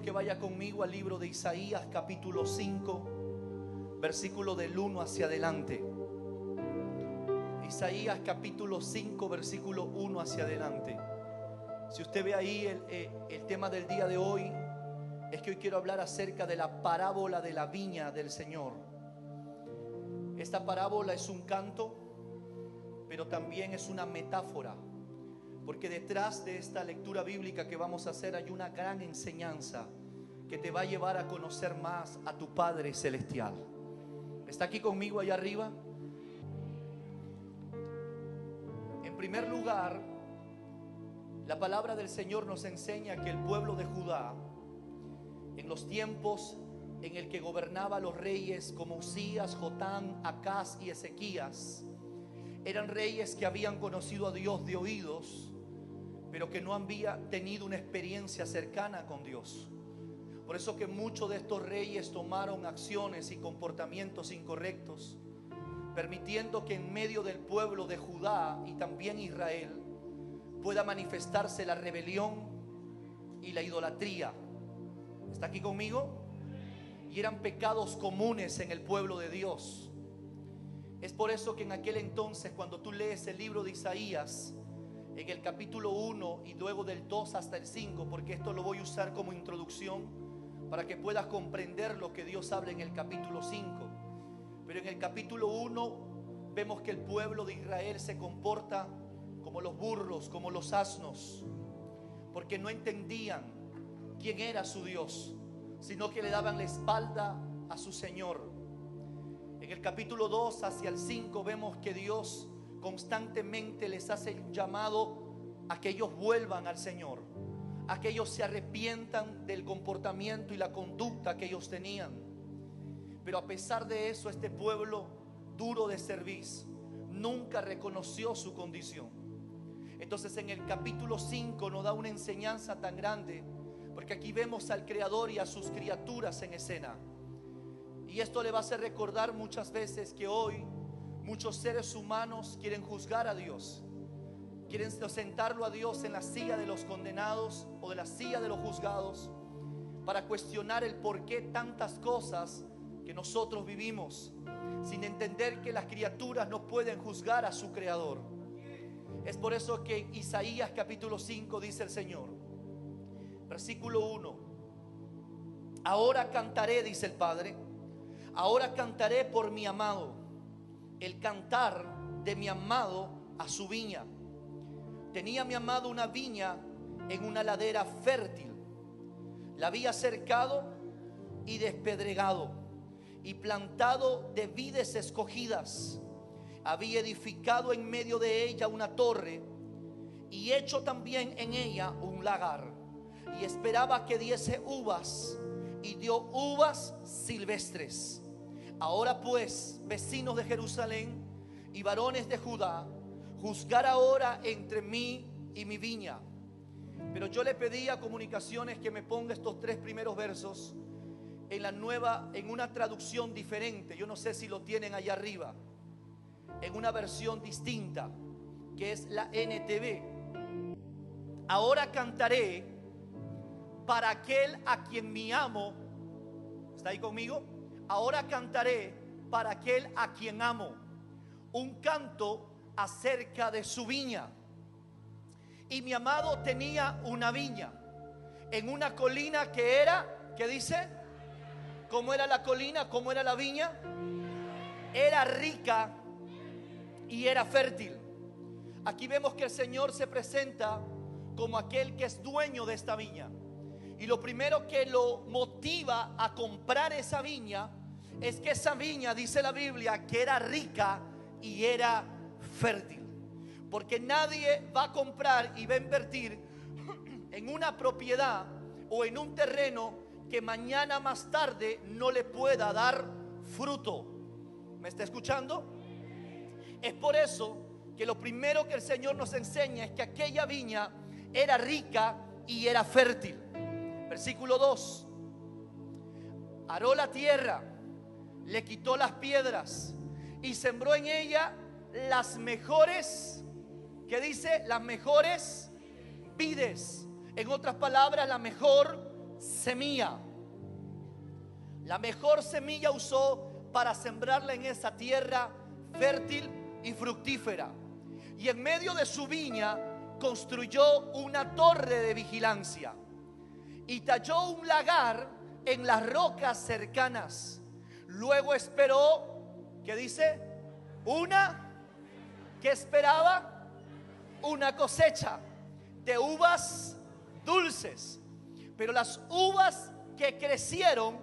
quiero que vaya conmigo al libro de Isaías capítulo 5, versículo del 1 hacia adelante. Isaías capítulo 5, versículo 1 hacia adelante. Si usted ve ahí el tema del día de hoy, es que hoy quiero hablar acerca de la parábola de la viña del Señor. Esta parábola es un canto, pero también es una metáfora, porque detrás de esta lectura bíblica que vamos a hacer hay una gran enseñanza que te va a llevar a conocer más a tu Padre Celestial. ¿Está aquí conmigo allá arriba? En primer lugar, la palabra del Señor nos enseña que el pueblo de Judá, en los tiempos en el que gobernaba los reyes como Usías, Jotán, Acaz y Ezequías, eran reyes que habían conocido a Dios de oídos, pero que no habían tenido una experiencia cercana con Dios. Por eso que muchos de estos reyes tomaron acciones y comportamientos incorrectos, permitiendo que en medio del pueblo de Judá y también Israel pueda manifestarse la rebelión y la idolatría. ¿Está aquí conmigo? Y eran pecados comunes en el pueblo de Dios. Es por eso que en aquel entonces, cuando tú lees el libro de Isaías, en el capítulo 1 y luego del 2 hasta el 5, porque esto lo voy a usar como introducción para que puedas comprender lo que Dios habla en el capítulo 5. Pero en el capítulo 1 vemos que el pueblo de Israel se comporta como los burros, como los asnos, porque no entendían quién era su Dios, sino que le daban la espalda a su Señor. En el capítulo 2 hacia el 5 vemos que Dios constantemente les hace un llamado a que ellos vuelvan al Señor, a que ellos se arrepientan del comportamiento y la conducta que ellos tenían. Pero a pesar de eso, este pueblo duro de cerviz nunca reconoció su condición. Entonces en el capítulo 5 nos da una enseñanza tan grande, porque aquí vemos al Creador y a sus criaturas en escena. Y esto le va a hacer recordar muchas veces que hoy muchos seres humanos quieren juzgar a Dios, quieren sentarlo a Dios en la silla de los condenados o de la silla de los juzgados, para cuestionar el por qué tantas cosas que nosotros vivimos, sin entender que las criaturas no pueden juzgar a su Creador. Es por eso que en Isaías capítulo 5 dice el Señor, versículo 1: ahora cantaré, dice el Padre, ahora cantaré por mi amado, el cantar de mi amado a su viña. Tenía mi amado una viña en una ladera fértil, la había cercado y despedregado y plantado de vides escogidas. Había edificado en medio de ella una torre y hecho también en ella un lagar, y esperaba que diese uvas, y dio uvas silvestres. Ahora pues, vecinos de Jerusalén y varones de Judá, juzgar ahora entre mí y mi viña. Pero yo le pedí a Comunicaciones que me ponga estos 3 primeros versos en una traducción diferente. Yo no sé si lo tienen allá arriba, en una versión distinta, que es la NTV. Ahora cantaré para aquel a quien mi amo. ¿Está ahí conmigo? Ahora cantaré para aquel a quien amo, un canto acerca de su viña. Y mi amado tenía una viña en una colina que era, ¿qué dice? ¿Cómo era la colina? ¿Cómo era la viña? Era rica y era fértil. Aquí vemos que el Señor se presenta como aquel que es dueño de esta viña. Y lo primero que lo motiva a comprar esa viña es que esa viña, dice la Biblia, que era rica y era fértil. Porque nadie va a comprar y va a invertir en una propiedad o en un terreno que mañana más tarde no le pueda dar fruto. ¿Me está escuchando? Es por eso que lo primero que el Señor nos enseña es que aquella viña era rica y era fértil. Versículo 2: aró la tierra, le quitó las piedras y sembró en ella las mejores, ¿qué dice? Las mejores vides. En otras palabras, la mejor semilla. La mejor semilla usó para sembrarla en esa tierra fértil y fructífera. Y en medio de su viña construyó una torre de vigilancia y talló un lagar en las rocas cercanas. Luego esperó, ¿qué dice? ¿Qué esperaba? Una cosecha de uvas dulces. Pero las uvas que crecieron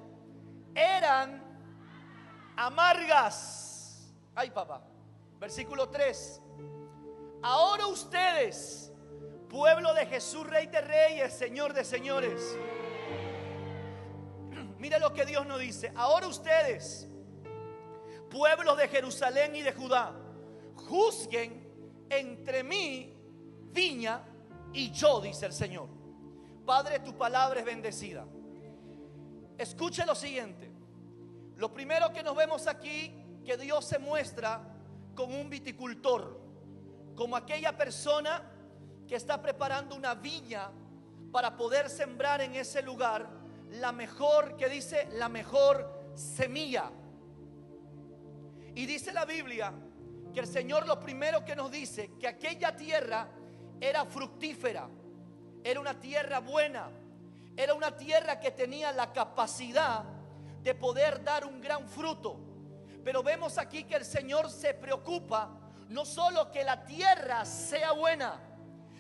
eran amargas. Ay, papá. Versículo 3. Ahora ustedes, pueblo de Jesús, Rey de Reyes, Señor de Señores. Mire lo que Dios nos dice. Ahora ustedes, pueblo de Jerusalén y de Judá, juzguen entre mí, viña, y yo, dice el Señor. Padre, tu palabra es bendecida. Escuche lo siguiente. Lo primero que nos vemos aquí, que Dios se muestra como un viticultor, como aquella persona que está preparando una viña para poder sembrar en ese lugar la mejor, que dice, la mejor semilla. Y dice la Biblia que el Señor lo primero que nos dice, que aquella tierra era fructífera, era una tierra buena, era una tierra que tenía la capacidad de poder dar un gran fruto. Pero vemos aquí que el Señor se preocupa no solo que la tierra sea buena,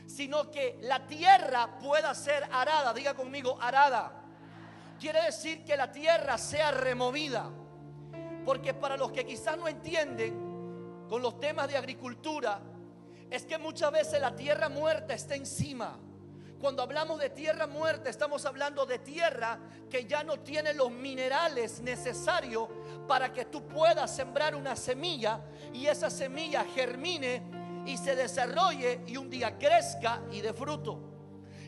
sino que la tierra pueda ser arada. Diga conmigo, arada. Quiere decir que la tierra sea removida. Porque para los que quizás no entienden con los temas de agricultura, es que muchas veces la tierra muerta está encima. Cuando hablamos de tierra muerta, estamos hablando de tierra que ya no tiene los minerales necesarios para que tú puedas sembrar una semilla y esa semilla germine y se desarrolle y un día crezca y dé fruto.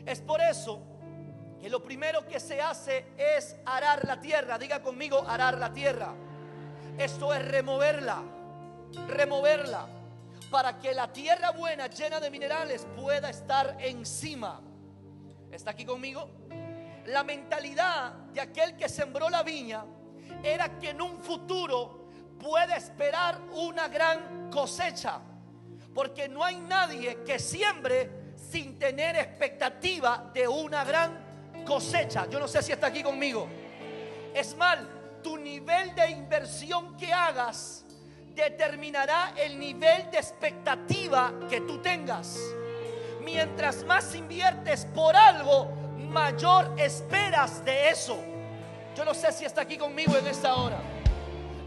Es por eso que lo primero que se hace es arar la tierra. Diga conmigo, arar la tierra. Esto es removerla para que la tierra buena, llena de minerales, pueda estar encima. ¿Está aquí conmigo? La mentalidad de aquel que sembró la viña era que en un futuro puede esperar una gran cosecha, porque no hay nadie que siembre sin tener expectativa de una gran cosecha. Yo no sé si está aquí conmigo. Es mal, tu nivel de inversión que hagas determinará el nivel de expectativa que tú tengas. Mientras más inviertes por algo, mayor esperas de eso. Yo no sé si está aquí conmigo en esta hora.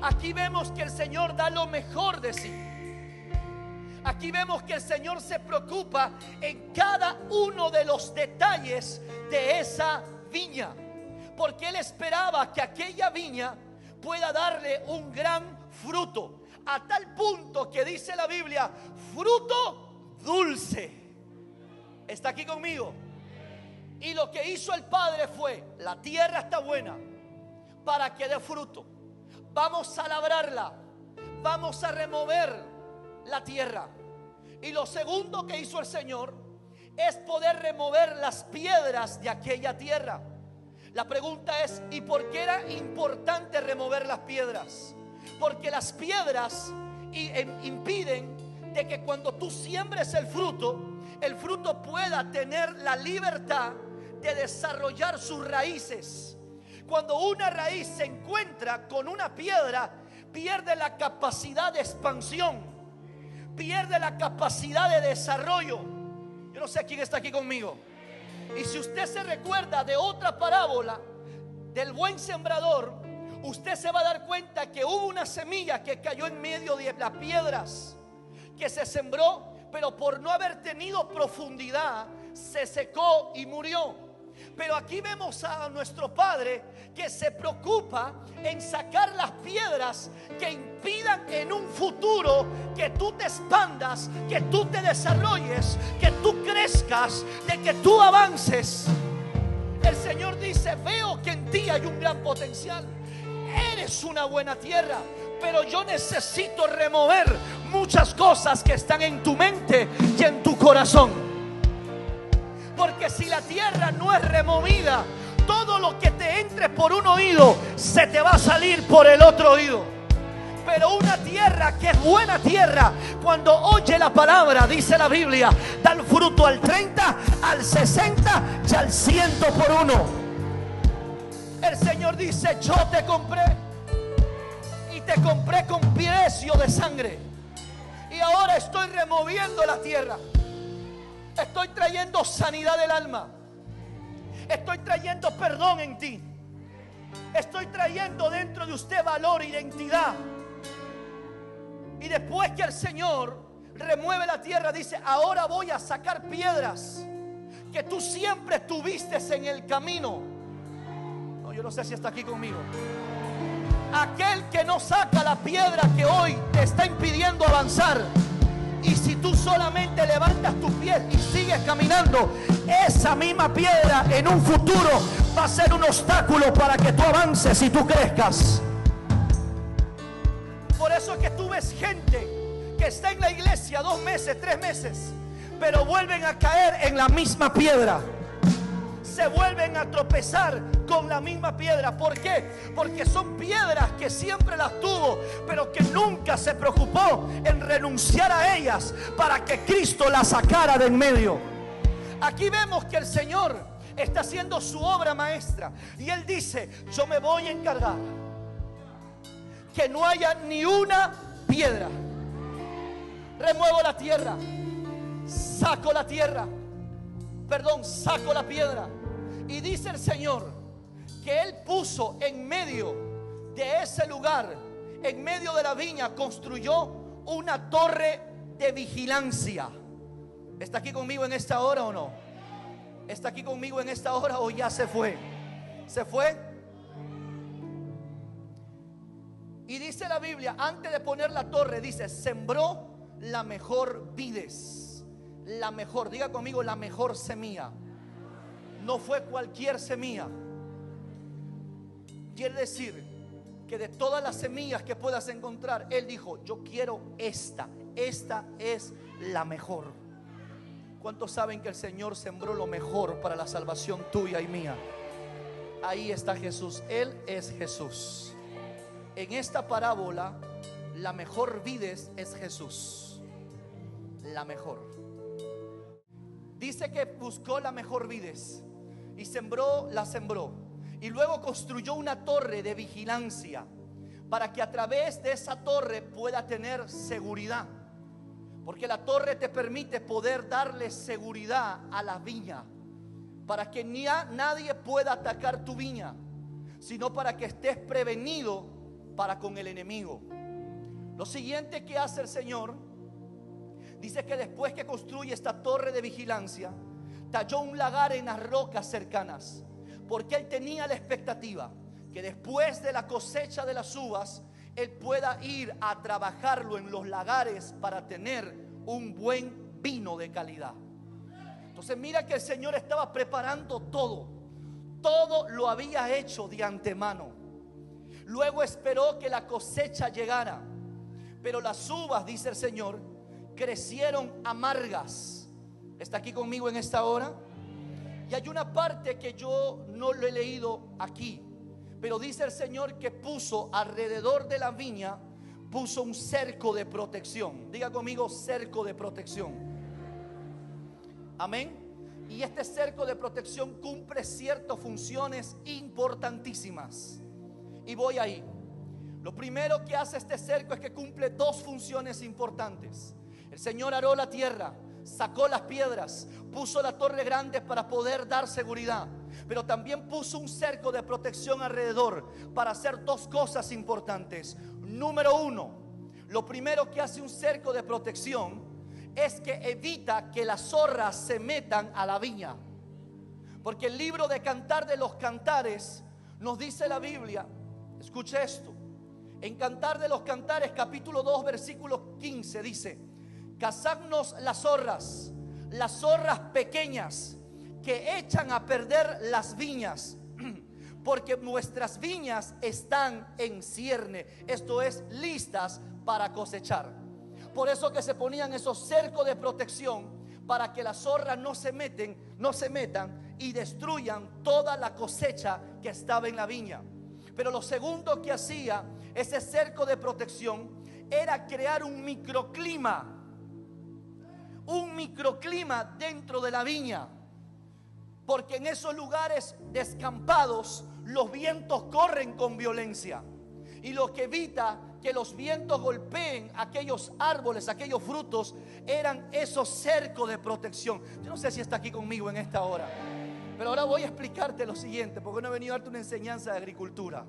Aquí vemos que el Señor da lo mejor de sí. Aquí vemos que el Señor se preocupa en cada uno de los detalles de esa viña, porque Él esperaba que aquella viña pueda darle un gran fruto, a tal punto que dice la Biblia, fruto dulce. ¿Está aquí conmigo? Y lo que hizo el Padre fue, la tierra está buena para que dé fruto. Vamos a labrarla, vamos a remover la tierra. Y lo segundo que hizo el Señor es poder remover las piedras de aquella tierra. La pregunta es, ¿y por qué era importante remover las piedras? Porque las piedras impiden de que cuando tú siembres el fruto pueda tener la libertad de desarrollar sus raíces. Cuando una raíz se encuentra con una piedra, pierde la capacidad de expansión, pierde la capacidad de desarrollo. Yo no sé quién está aquí conmigo. Y si usted se recuerda de otra parábola del buen sembrador, usted se va a dar cuenta que hubo una semilla que cayó en medio de las piedras, que se sembró, pero por no haber tenido profundidad se secó y murió. Pero aquí vemos a nuestro Padre que se preocupa en sacar las piedras que impidan en un futuro que tú te expandas, que tú te desarrolles, que tú crezcas, de que tú avances. El Señor dice, veo que en ti hay un gran potencial. Eres una buena tierra, pero yo necesito remover muchas cosas que están en tu mente y en tu corazón. Porque si la tierra no es removida, todo lo que te entre por un oído se te va a salir por el otro oído. Pero una tierra que es buena tierra, cuando oye la palabra, dice la Biblia, da el fruto al 30, al 60 y al 100 por uno. El Señor dice: yo te compré, y te compré con precio de sangre. Y ahora estoy removiendo la tierra. Estoy trayendo sanidad del alma. Estoy trayendo perdón en ti. Estoy trayendo dentro de usted valor, identidad. Y después que el Señor remueve la tierra, dice: ahora voy a sacar piedras que tú siempre tuviste en el camino. No, yo no sé si está aquí conmigo. Aquel que no saca la piedra que hoy te está impidiendo avanzar, y si tú solamente levantas tus pies y sigues caminando, esa misma piedra en un futuro va a ser un obstáculo para que tú avances y tú crezcas. Por eso es que tú ves gente que está en la iglesia 2 meses, 3 meses, pero vuelven a caer en la misma piedra. Se vuelven a tropezar con la misma piedra. ¿Por qué? Porque son piedras que siempre las tuvo, pero que nunca se preocupó en renunciar a ellas para que Cristo las sacara de en medio. Aquí vemos que el Señor está haciendo su obra maestra, y Él dice: yo me voy a encargar que no haya ni una piedra. Remuevo la tierra, saco la piedra. Y dice el Señor que Él puso en medio de ese lugar, en medio de la viña, construyó una torre de vigilancia. ¿Está aquí conmigo en esta hora o no? ¿Está aquí conmigo en esta hora o ya se fue? ¿Se fue? Y dice la Biblia, antes de poner la torre, dice: sembró la mejor vides. La mejor, diga conmigo, la mejor semilla. No fue cualquier semilla. Quiere decir que de todas las semillas que puedas encontrar, Él dijo: yo quiero esta es la mejor. ¿Cuántos saben que el Señor sembró lo mejor para la salvación tuya y mía? Ahí está Jesús. Él es Jesús. En esta parábola, la mejor vides es Jesús. La mejor. Dice que buscó la mejor vides y la sembró. Y luego construyó una torre de vigilancia para que a través de esa torre pueda tener seguridad. Porque la torre te permite poder darle seguridad a la viña, para que nadie pueda atacar tu viña, sino para que estés prevenido para con el enemigo. Lo siguiente que hace el Señor, dice que después que construye esta torre de vigilancia, talló un lagar en las rocas cercanas, porque Él tenía la expectativa que después de la cosecha de las uvas, Él pueda ir a trabajarlo en los lagares para tener un buen vino de calidad. Entonces mira que el Señor estaba preparando todo lo había hecho de antemano. Luego esperó que la cosecha llegara, pero las uvas, dice el Señor, crecieron amargas. ¿Está aquí conmigo en esta hora? Y hay una parte que yo no lo he leído aquí, pero dice el Señor que puso alrededor de la viña, puso un cerco de protección. Diga conmigo: cerco de protección. Amén. Y este cerco de protección cumple ciertas funciones importantísimas. Y voy ahí. Lo primero que hace este cerco es que cumple 2 funciones importantes. El Señor aró la tierra, sacó las piedras, puso la torre grande para poder dar seguridad, pero también puso un cerco de protección alrededor para hacer 2 cosas importantes. Número 1, lo primero que hace un cerco de protección es que evita que las zorras se metan a la viña. Porque el libro de Cantar de los Cantares nos dice la Biblia, escuche esto, en Cantar de los Cantares capítulo 2 versículo 15 dice: cazadnos las zorras pequeñas que echan a perder las viñas, porque nuestras viñas están en cierne, esto es, listas para cosechar. Por eso que se ponían esos cercos de protección, para que las zorras no se metan y destruyan toda la cosecha que estaba en la viña. Pero lo segundo que hacía ese cerco de protección era crear un microclima dentro de la viña, porque en esos lugares descampados los vientos corren con violencia, y lo que evita que los vientos golpeen aquellos árboles, aquellos frutos, eran esos cercos de protección. Yo no sé si está aquí conmigo en esta hora, pero ahora voy a explicarte lo siguiente, porque no he venido a darte una enseñanza de agricultura.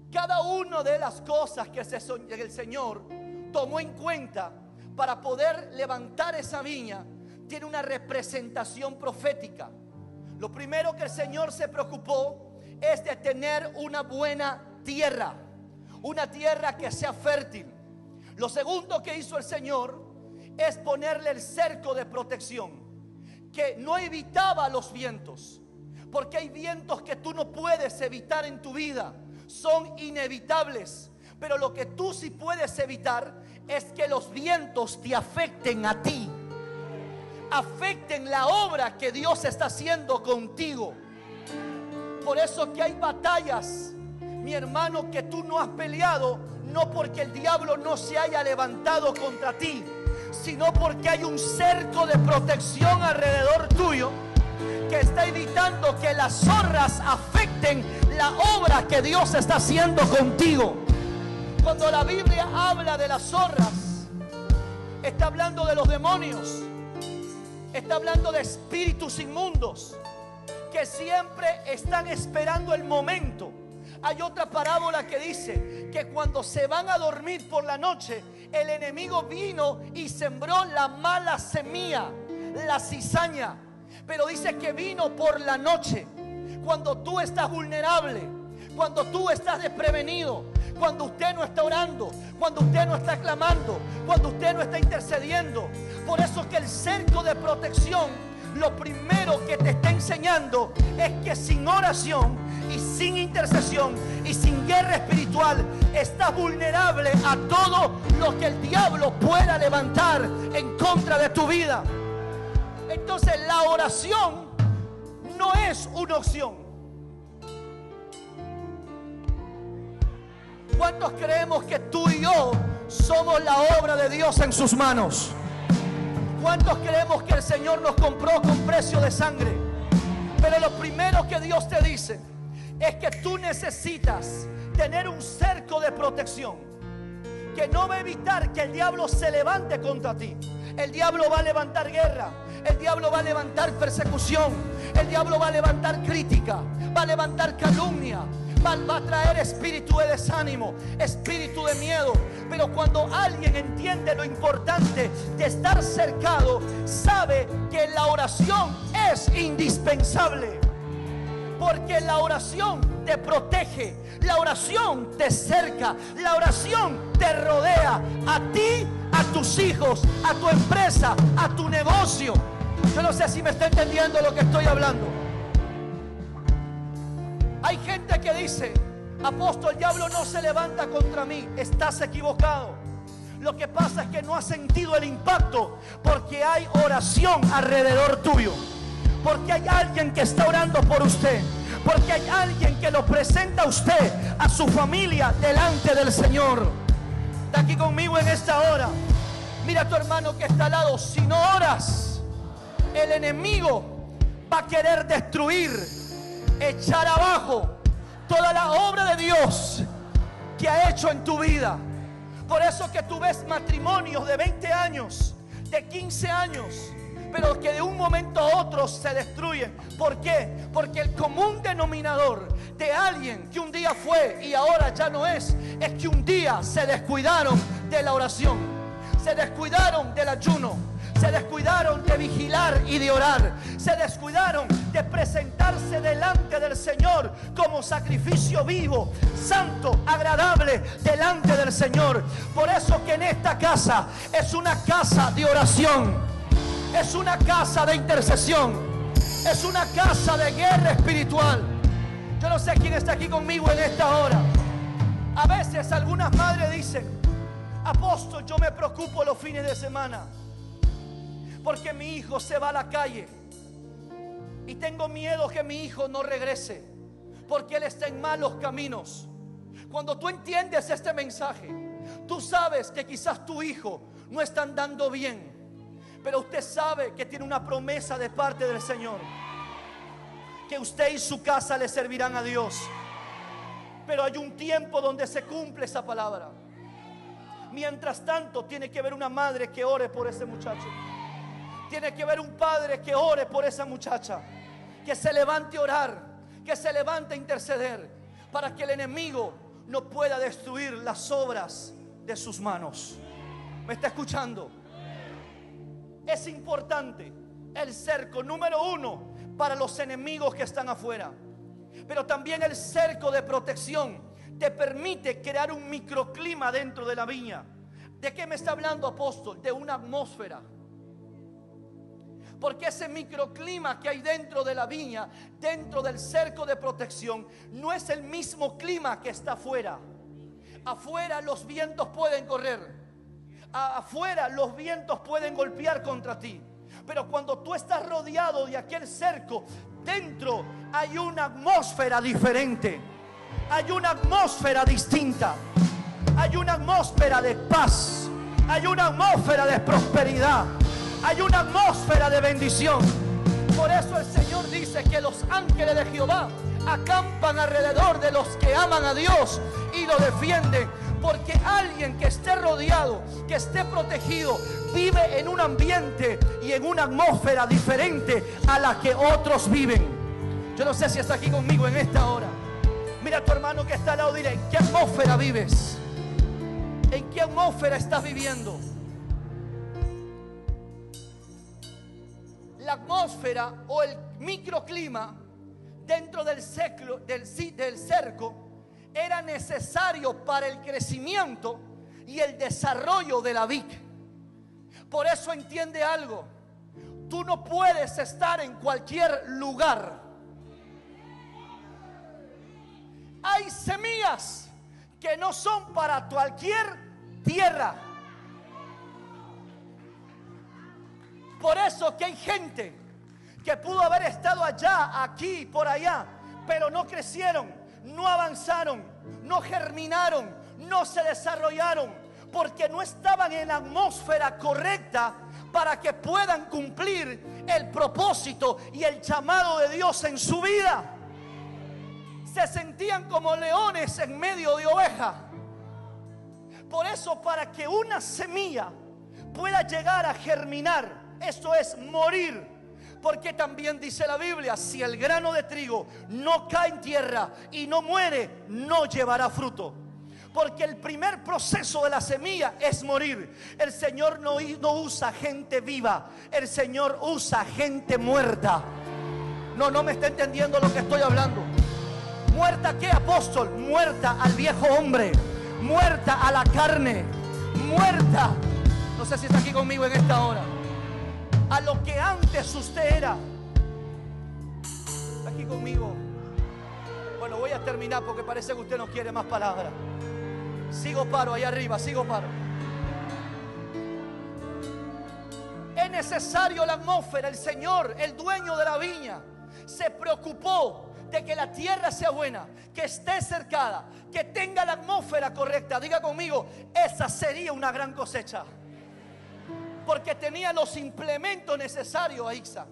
Cada una de las cosas que el Señor tomó en cuenta para poder levantar esa viña tiene una representación profética. Lo primero que el Señor se preocupó es de tener una buena tierra, una tierra que sea fértil. Lo segundo que hizo el Señor es ponerle el cerco de protección, que no evitaba los vientos, porque hay vientos que tú no puedes evitar en tu vida, son inevitables. Pero lo que tú sí puedes evitar es que los vientos te afecten a ti, afecten la obra que Dios está haciendo contigo. Por eso que hay batallas, mi hermano, que tú no has peleado, no porque el diablo no se haya levantado contra ti, sino porque hay un cerco de protección alrededor tuyo que está evitando que las zorras afecten la obra que Dios está haciendo contigo. Cuando la Biblia habla de las zorras, está hablando de los demonios, está hablando de espíritus inmundos que siempre están esperando el momento. Hay otra parábola que dice que cuando se van a dormir por la noche, el enemigo vino y sembró la mala semilla, la cizaña. Pero dice que vino por la noche, cuando tú estás vulnerable, cuando tú estás desprevenido, cuando usted no está orando, cuando usted no está clamando, cuando usted no está intercediendo. Por eso que el cerco de protección, lo primero que te está enseñando es que sin oración y sin intercesión y sin guerra espiritual estás vulnerable a todo lo que el diablo pueda levantar en contra de tu vida. Entonces la oración no es una opción. ¿Cuántos creemos que tú y yo somos la obra de Dios en sus manos? ¿Cuántos creemos que el Señor nos compró con precio de sangre? Pero lo primero que Dios te dice es que tú necesitas tener un cerco de protección que no va a evitar que el diablo se levante contra ti. El diablo va a levantar guerra, el diablo va a levantar persecución, el diablo va a levantar crítica, va a levantar calumnia, va a traer espíritu de desánimo, espíritu de miedo. Pero cuando alguien entiende lo importante de estar cercado, sabe que la oración es indispensable, porque la oración te protege, la oración te cerca, la oración te rodea a ti, a tus hijos, a tu empresa, a tu negocio. Yo no sé si me está entendiendo lo que estoy hablando. Hay gente que dice: apóstol, el diablo no se levanta contra mí. Estás equivocado. Lo que pasa es que no has sentido el impacto, porque hay oración alrededor tuyo, porque hay alguien que está orando por usted, porque hay alguien que lo presenta a usted, a su familia, delante del Señor. Está aquí conmigo en esta hora. Mira a tu hermano que está al lado. Si no oras, el enemigo va a querer destruir, echar abajo toda la obra de Dios que ha hecho en tu vida. Por eso que tú ves matrimonios de 20 años, de 15 años, pero que de un momento a otro se destruyen. ¿Por qué? Porque el común denominador de alguien que un día fue y ahora ya no es que un día se descuidaron de la oración, se descuidaron del ayuno, se descuidaron de vigilar y de orar, se descuidaron de presentarse delante del Señor como sacrificio vivo, santo, agradable delante del Señor. Por eso que en esta casa es una casa de oración, es una casa de intercesión, es una casa de guerra espiritual. Yo no sé quién está aquí conmigo en esta hora. A veces algunas madres dicen: apóstol, yo me preocupo los fines de semana, porque mi hijo se va a la calle y tengo miedo que mi hijo no regrese porque él está en malos caminos. Cuando tú entiendes este mensaje, tú sabes que quizás tu hijo no está andando bien, pero usted sabe que tiene una promesa de parte del Señor, que usted y su casa le servirán a Dios. Pero hay un tiempo donde se cumple esa palabra. Mientras tanto, tiene que haber una madre que ore por ese muchacho. Tiene que haber un padre que ore por esa muchacha, que se levante a orar, que se levante a interceder, para que el enemigo no pueda destruir las obras de sus manos. ¿Me está escuchando? Es importante el cerco número 1 para los enemigos que están afuera, pero también el cerco de protección te permite crear un microclima dentro de la viña. ¿De qué me está hablando, apóstol? De una atmósfera. Porque ese microclima que hay dentro de la viña, dentro del cerco de protección, no es el mismo clima que está afuera. Afuera los vientos pueden correr, afuera los vientos pueden golpear contra ti, pero cuando tú estás rodeado de aquel cerco, dentro hay una atmósfera diferente, hay una atmósfera distinta, hay una atmósfera de paz, hay una atmósfera de prosperidad, hay una atmósfera de bendición. Por eso el Señor dice que los ángeles de Jehová acampan alrededor de los que aman a Dios y lo defienden. Porque alguien que esté rodeado, que esté protegido, vive en un ambiente y en una atmósfera diferente a la que otros viven. Yo no sé si está aquí conmigo en esta hora. Mira a tu hermano que está al lado, dile: ¿en qué atmósfera vives? ¿En qué atmósfera estás viviendo? La atmósfera o el microclima dentro del cerco era necesario para el crecimiento y el desarrollo de la vid. Por eso entiende algo: tú no puedes estar en cualquier lugar. Hay semillas que no son para cualquier tierra. Por eso que hay gente que pudo haber estado allá, aquí, por allá, pero no crecieron, no avanzaron, no germinaron, no se desarrollaron, porque no estaban en la atmósfera correcta para que puedan cumplir el propósito y el llamado de Dios en su vida. Se sentían como leones en medio de ovejas. Por eso, para que una semilla pueda llegar a germinar, esto es morir. Porque también dice la Biblia: si el grano de trigo no cae en tierra y no muere, no llevará fruto. Porque el primer proceso de la semilla es morir. El Señor no usa gente viva, el Señor usa gente muerta. No me está entendiendo lo que estoy hablando. ¿Muerta a qué, apóstol? Muerta al viejo hombre, muerta a la carne, muerta, no sé si está aquí conmigo en esta hora, a lo que antes usted era. ¿Está aquí conmigo? Bueno, voy a terminar porque parece que usted no quiere más palabras. Sigo paro allá arriba, sigo paro. Es necesario la atmósfera. El Señor, el dueño de la viña, se preocupó de que la tierra sea buena, que esté cercada, que tenga la atmósfera correcta. Diga conmigo: esa sería una gran cosecha. Porque tenía los implementos necesarios a Isaac.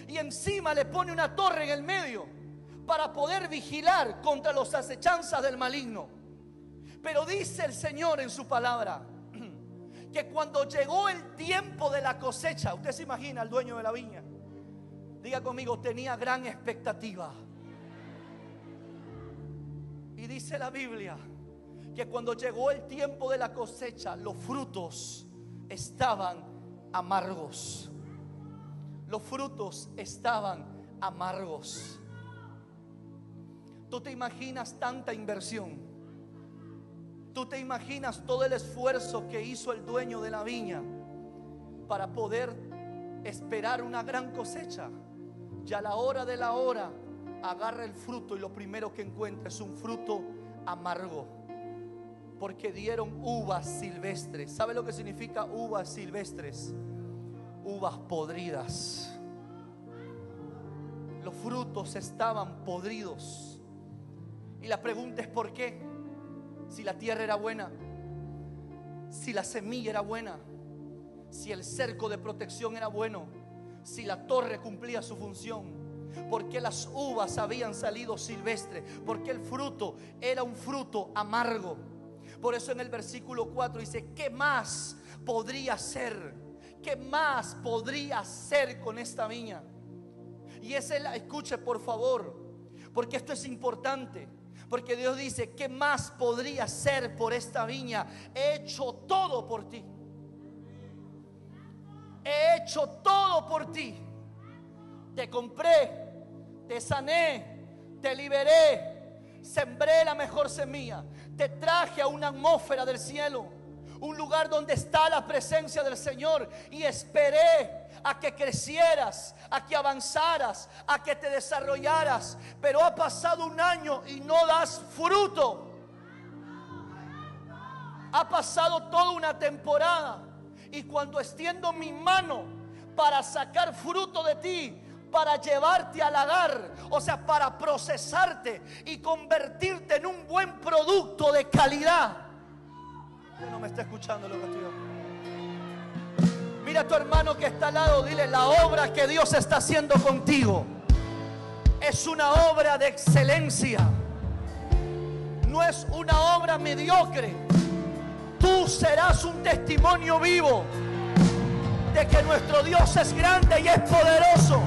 Y encima le pone una torre en el medio para poder vigilar contra las acechanzas del maligno. Pero dice el Señor en su palabra que cuando llegó el tiempo de la cosecha, usted se imagina al dueño de la viña, diga conmigo, tenía gran expectativa. Y dice la Biblia que cuando llegó el tiempo de la cosecha, los frutos estaban amargos. Los frutos estaban amargos. Tú te imaginas tanta inversión. Tú te imaginas todo el esfuerzo que hizo el dueño de la viña para poder esperar una gran cosecha. Y a la hora de la hora agarra el fruto y lo primero que encuentra es un fruto amargo. Porque dieron uvas silvestres. ¿Sabe lo que significa uvas silvestres? uvas podridas. Los frutos estaban podridos. Y la pregunta es ¿por qué? Si la tierra era buena, si la semilla era buena, si el cerco de protección era bueno, si la torre cumplía su función, ¿por qué las uvas habían salido silvestres? ¿Por qué el fruto era un fruto amargo? Por eso en el versículo 4 dice: ¿qué más podría ser? ¿Qué más podría hacer con esta viña? Y escuche por favor, porque esto es importante. Porque Dios dice: ¿qué más podría hacer por esta viña? He hecho todo por ti. He hecho todo por ti. Te compré, te sané, te liberé, sembré la mejor semilla, te traje a una atmósfera del cielo, un lugar donde está la presencia del Señor, y esperé a que crecieras, a que avanzaras, a que te desarrollaras. Pero ha pasado un año y no das fruto. Ha pasado toda una temporada, y cuando extiendo mi mano para sacar fruto de ti, para llevarte a lagar, o sea, para procesarte y convertirte en un buen producto de calidad. Usted no me está escuchando lo que estoy hablando. Mira a tu hermano que está al lado, dile: la obra que Dios está haciendo contigo es una obra de excelencia, no es una obra mediocre. Tú serás un testimonio vivo de que nuestro Dios es grande y es poderoso.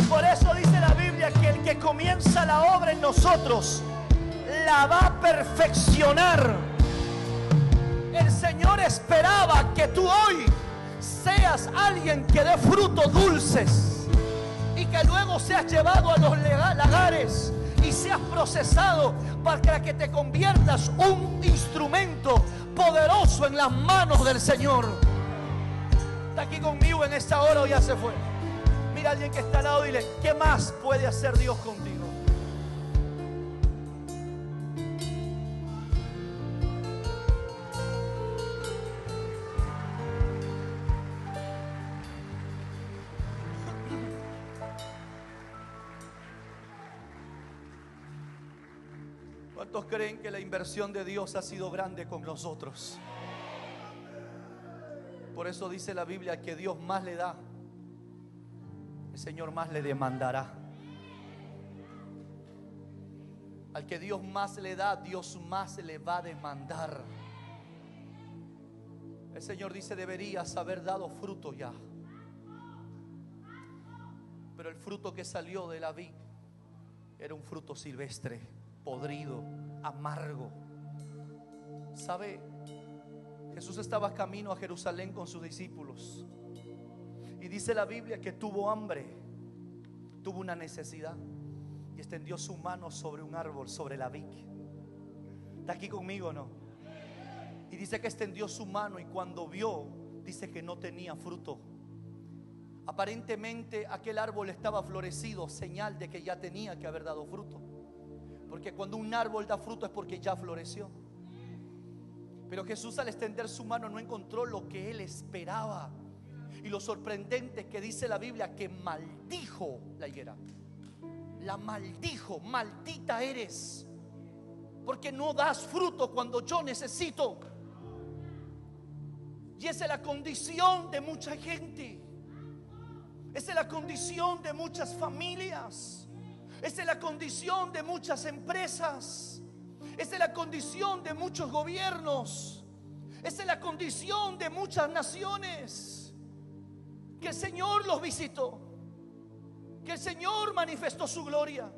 Por eso dice la Biblia que el que comienza la obra en nosotros la va a perfeccionar. El Señor esperaba que tú hoy seas alguien que dé frutos dulces, y que luego seas llevado a los lagares y seas procesado para que te conviertas un instrumento poderoso en las manos del Señor. Está aquí conmigo en esta hora o ya se fue. Mira a alguien que está al lado y dile: ¿qué más puede hacer Dios contigo? ¿Cuántos creen que la inversión de Dios ha sido grande con nosotros? Por eso dice la Biblia que Dios más le da, el Señor más le demandará. Al que Dios más le da, Dios más le va a demandar. El Señor dice: deberías haber dado fruto ya. Pero el fruto que salió de la vid era un fruto silvestre, podrido, amargo. ¿Sabe? Jesús estaba camino a Jerusalén con sus discípulos, y dice la Biblia que tuvo hambre, tuvo una necesidad, y extendió su mano sobre un árbol, sobre la vid. ¿Está aquí conmigo o no? Y dice que extendió su mano, y cuando vio, dice que no tenía fruto. Aparentemente aquel árbol estaba florecido, señal de que ya tenía que haber dado fruto, porque cuando un árbol da fruto es porque ya floreció. Pero Jesús, al extender su mano, no encontró lo que él esperaba. Y lo sorprendente es que dice la Biblia que maldijo la higuera. La maldijo: maldita eres, porque no das fruto cuando yo necesito. Y esa es la condición de mucha gente. Esa es la condición de muchas familias. Esa es la condición de muchas empresas. Esa es la condición de muchos gobiernos. Esa es la condición de muchas naciones. Que el Señor los visitó, que el Señor manifestó su gloria,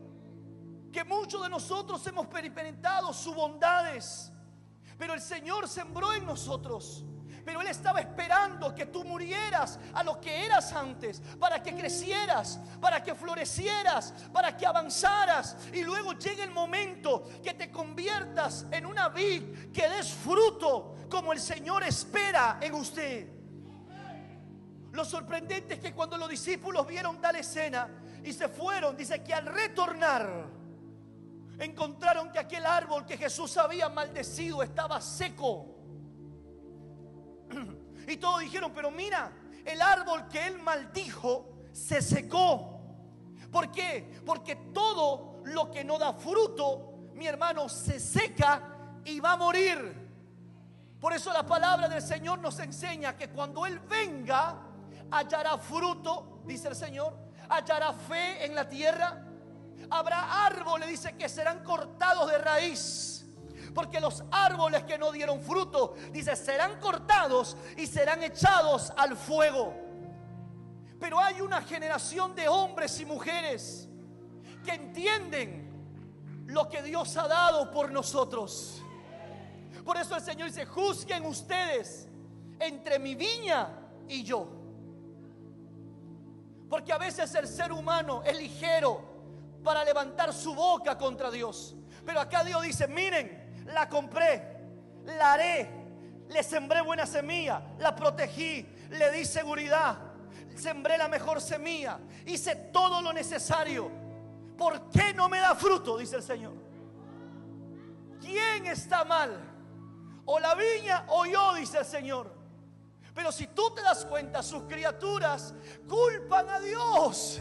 que muchos de nosotros hemos experimentado sus bondades, pero el Señor sembró en nosotros. Pero Él estaba esperando que tú murieras a lo que eras antes, para que crecieras, para que florecieras, para que avanzaras, y luego llegue el momento que te conviertas en una vid, que des fruto como el Señor espera en usted. Lo sorprendente es que cuando los discípulos vieron tal escena y se fueron, dice que al retornar encontraron que aquel árbol que Jesús había maldecido estaba seco. Y todos dijeron: pero mira, el árbol que él maldijo se secó. ¿Por qué? Porque todo lo que no da fruto, mi hermano, se seca y va a morir. Por eso la palabra del Señor nos enseña que cuando Él venga, hallará fruto, dice el Señor, hallará fe en la tierra. Habrá árboles, dice, que serán cortados de raíz. Porque los árboles que no dieron fruto, dice, serán cortados y serán echados al fuego. Pero hay una generación de hombres y mujeres que entienden lo que Dios ha dado por nosotros. Por eso el Señor dice: juzguen ustedes entre mi viña y yo. Porque a veces el ser humano es ligero para levantar su boca contra Dios. Pero acá Dios dice: miren, la compré, la haré, le sembré buena semilla, la protegí, le di seguridad, sembré la mejor semilla, hice todo lo necesario. ¿Por qué no me da fruto? Dice el Señor. ¿Quién está mal? O la viña o yo, dice el Señor. Pero si tú te das cuenta, sus criaturas culpan a Dios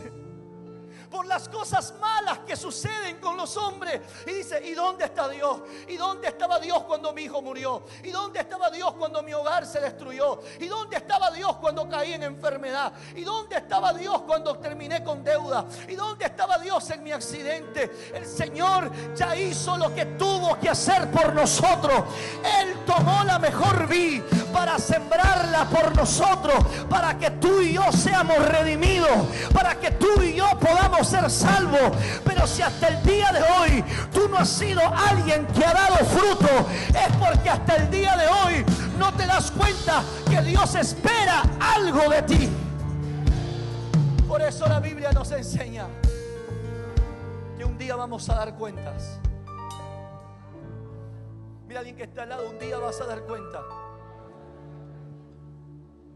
por las cosas malas que suceden con los hombres. Y dice: ¿y dónde está Dios? ¿Y dónde estaba Dios cuando mi hijo murió? ¿Y dónde estaba Dios cuando mi hogar se destruyó? ¿Y dónde estaba Dios cuando caí en enfermedad? ¿Y dónde estaba Dios cuando terminé con deuda? ¿Y dónde estaba Dios en mi accidente? El Señor ya hizo lo que tuvo que hacer por nosotros. Él tomó la mejor vid para sembrarla por nosotros, para que tú y yo seamos redimidos, para que tú y yo podamos ser salvos. Pero si hasta el día de hoy tú no has sido alguien que ha dado fruto, es porque hasta el día de hoy no te das cuenta que Dios espera algo de ti. Por eso la Biblia nos enseña que un día vamos a dar cuentas. Mira a alguien que está al lado: un día vas a dar cuenta.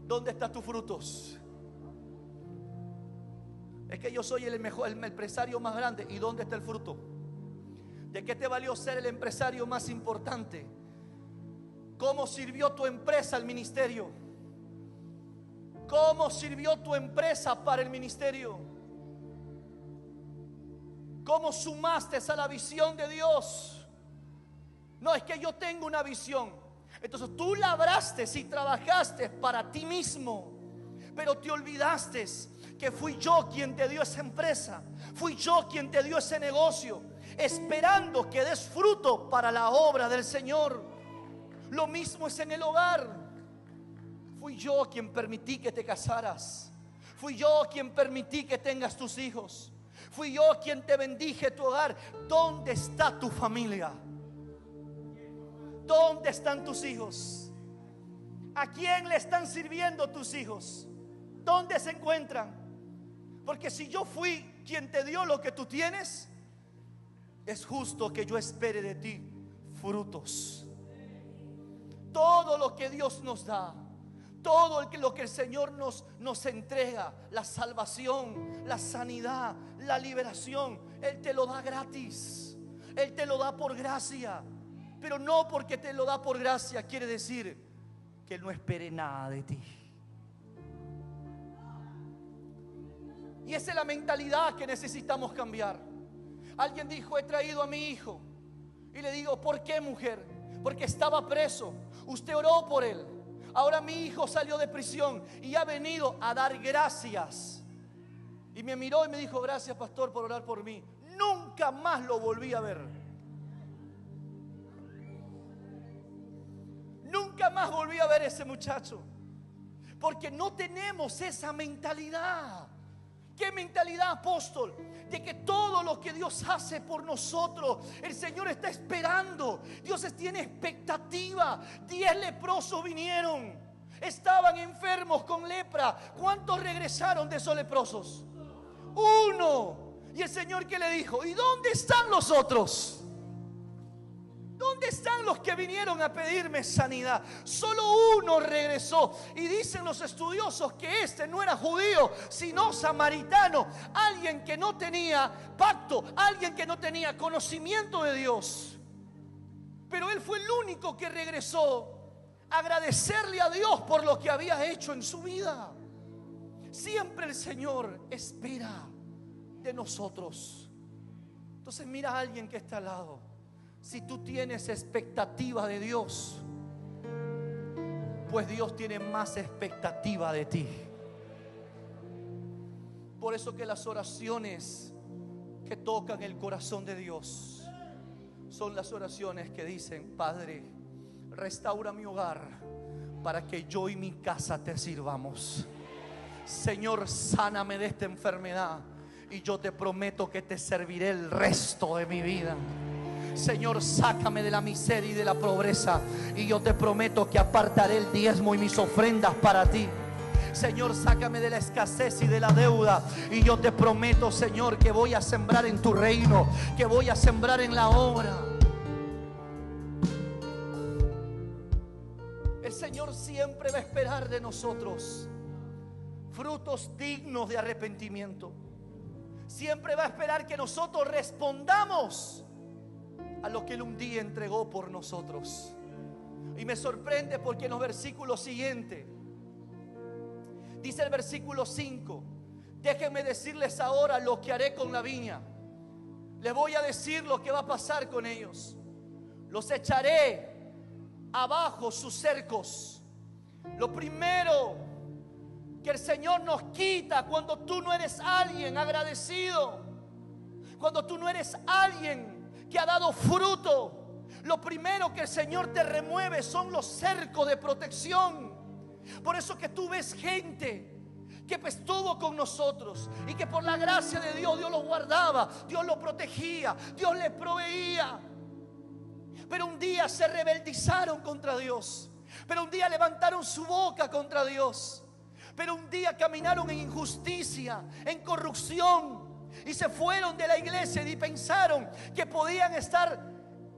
¿Dónde están tus frutos? Es que yo soy el mejor, el empresario más grande. ¿Y dónde está el fruto? ¿De qué te valió ser el empresario más importante? ¿Cómo sirvió tu empresa al ministerio? ¿Cómo sirvió tu empresa para el ministerio? ¿Cómo sumaste a la visión de Dios? No, es que yo tengo una visión. Entonces tú labraste y trabajaste para ti mismo, pero te olvidaste que fui yo quien te dio esa empresa, fui yo quien te dio ese negocio, esperando que des fruto para la obra del Señor. Lo mismo es en el hogar. Fui yo quien permití que te casaras, fui yo quien permití que tengas tus hijos, fui yo quien te bendije tu hogar. ¿Dónde está tu familia? ¿Dónde están tus hijos? ¿A quién le están sirviendo tus hijos? ¿Dónde se encuentran? Porque si yo fui quien te dio lo que tú tienes, es justo que yo espere de ti frutos. Todo lo que Dios nos da, todo lo que el Señor nos entrega, la salvación, la sanidad, la liberación, Él te lo da gratis. Él te lo da por gracia. Pero no porque te lo da por gracia quiere decir que Él no espere nada de ti. Y esa es la mentalidad que necesitamos cambiar. Alguien dijo: he traído a mi hijo. Y le digo: ¿por qué, mujer? Porque estaba preso. Usted oró por él. Ahora mi hijo salió de prisión y ha venido a dar gracias. Y me miró y me dijo: gracias, pastor, por orar por mí. Nunca más lo volví a ver. Nunca más volví a ver a ese muchacho. Porque no tenemos esa mentalidad. ¿Qué mentalidad, apóstol? De que todo lo que Dios hace por nosotros, el Señor está esperando. Dios tiene expectativa. 10 leprosos vinieron, estaban enfermos con lepra. ¿Cuántos regresaron de esos leprosos? 1. Y el Señor, ¿qué le dijo? ¿Y dónde están los otros? ¿Dónde están los que vinieron a pedirme sanidad? Solo 1 regresó. Y dicen los estudiosos que este no era judío, sino samaritano. Alguien que no tenía pacto, alguien que no tenía conocimiento de Dios. Pero él fue el único que regresó a agradecerle a Dios por lo que había hecho en su vida. Siempre el Señor espera de nosotros. Entonces mira a alguien que está al lado. Si tú tienes expectativa de Dios, pues Dios tiene más expectativa de ti. Por eso que las oraciones que tocan el corazón de Dios son las oraciones que dicen: Padre, restaura mi hogar para que yo y mi casa te sirvamos. Señor, sáname de esta enfermedad y yo te prometo que te serviré el resto de mi vida. Señor, sácame de la miseria y de la pobreza y yo te prometo que apartaré el diezmo y mis ofrendas para ti. Señor, sácame de la escasez y de la deuda y yo te prometo, Señor, que voy a sembrar en tu reino, que voy a sembrar en la obra. El Señor siempre va a esperar de nosotros frutos dignos de arrepentimiento. Siempre va a esperar que nosotros respondamos a lo que Él un día entregó por nosotros. Y me sorprende porque en los versículos siguientes dice el versículo 5: déjenme decirles ahora lo que haré con la viña. Les voy a decir lo que va a pasar con ellos. Los echaré abajo sus cercos. Lo primero que el Señor nos quita cuando tú no eres alguien agradecido, cuando tú no eres alguien que ha dado fruto, lo primero que el Señor te remueve son los cercos de protección. Por eso que tú ves gente que estuvo con nosotros y que por la gracia de Dios, Dios los guardaba, Dios los protegía, Dios les proveía. Pero un día se rebeldizaron contra Dios, pero un día levantaron su boca contra Dios, pero un día caminaron en injusticia, en corrupción, y se fueron de la iglesia y pensaron que podían estar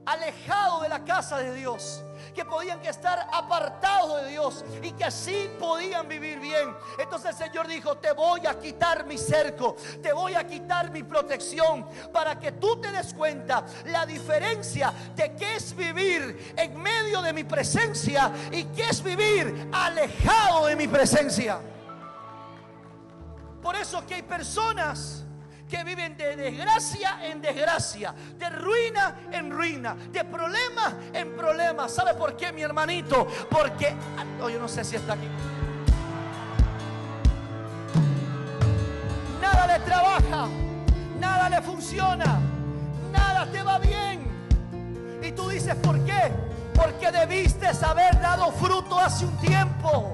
alejados de la casa de Dios, que podían estar apartados de Dios y que así podían vivir bien. Entonces el Señor dijo: te voy a quitar mi cerco, te voy a quitar mi protección, para que tú te des cuenta la diferencia de qué es vivir en medio de mi presencia y qué es vivir alejado de mi presencia. Por eso que hay personas que viven de desgracia en desgracia, de ruina en ruina, de problema en problema. ¿Sabe por qué, mi hermanito? Porque, yo no sé si está aquí. Nada le trabaja, nada le funciona, nada te va bien. Y tú dices: ¿por qué? Porque debiste haber dado fruto hace un tiempo.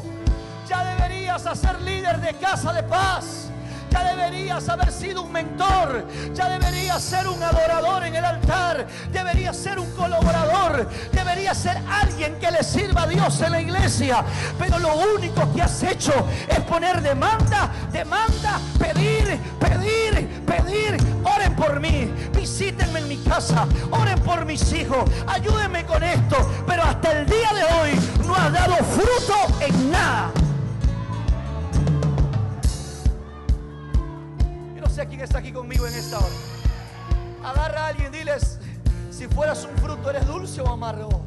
Ya deberías ser líder de Casa de Paz. Ya deberías haber sido un mentor. Ya deberías ser un adorador en el altar. Deberías ser un colaborador. Deberías ser alguien que le sirva a Dios en la iglesia. Pero lo único que has hecho es poner demanda, pedir. Oren por mí, visítenme en mi casa, oren por mis hijos, ayúdenme con esto. Pero hasta el día de hoy no has dado fruto en nada. No sé quién está aquí conmigo en esta hora. Agarra a alguien y diles: si fueras un fruto, ¿eres dulce o amargo?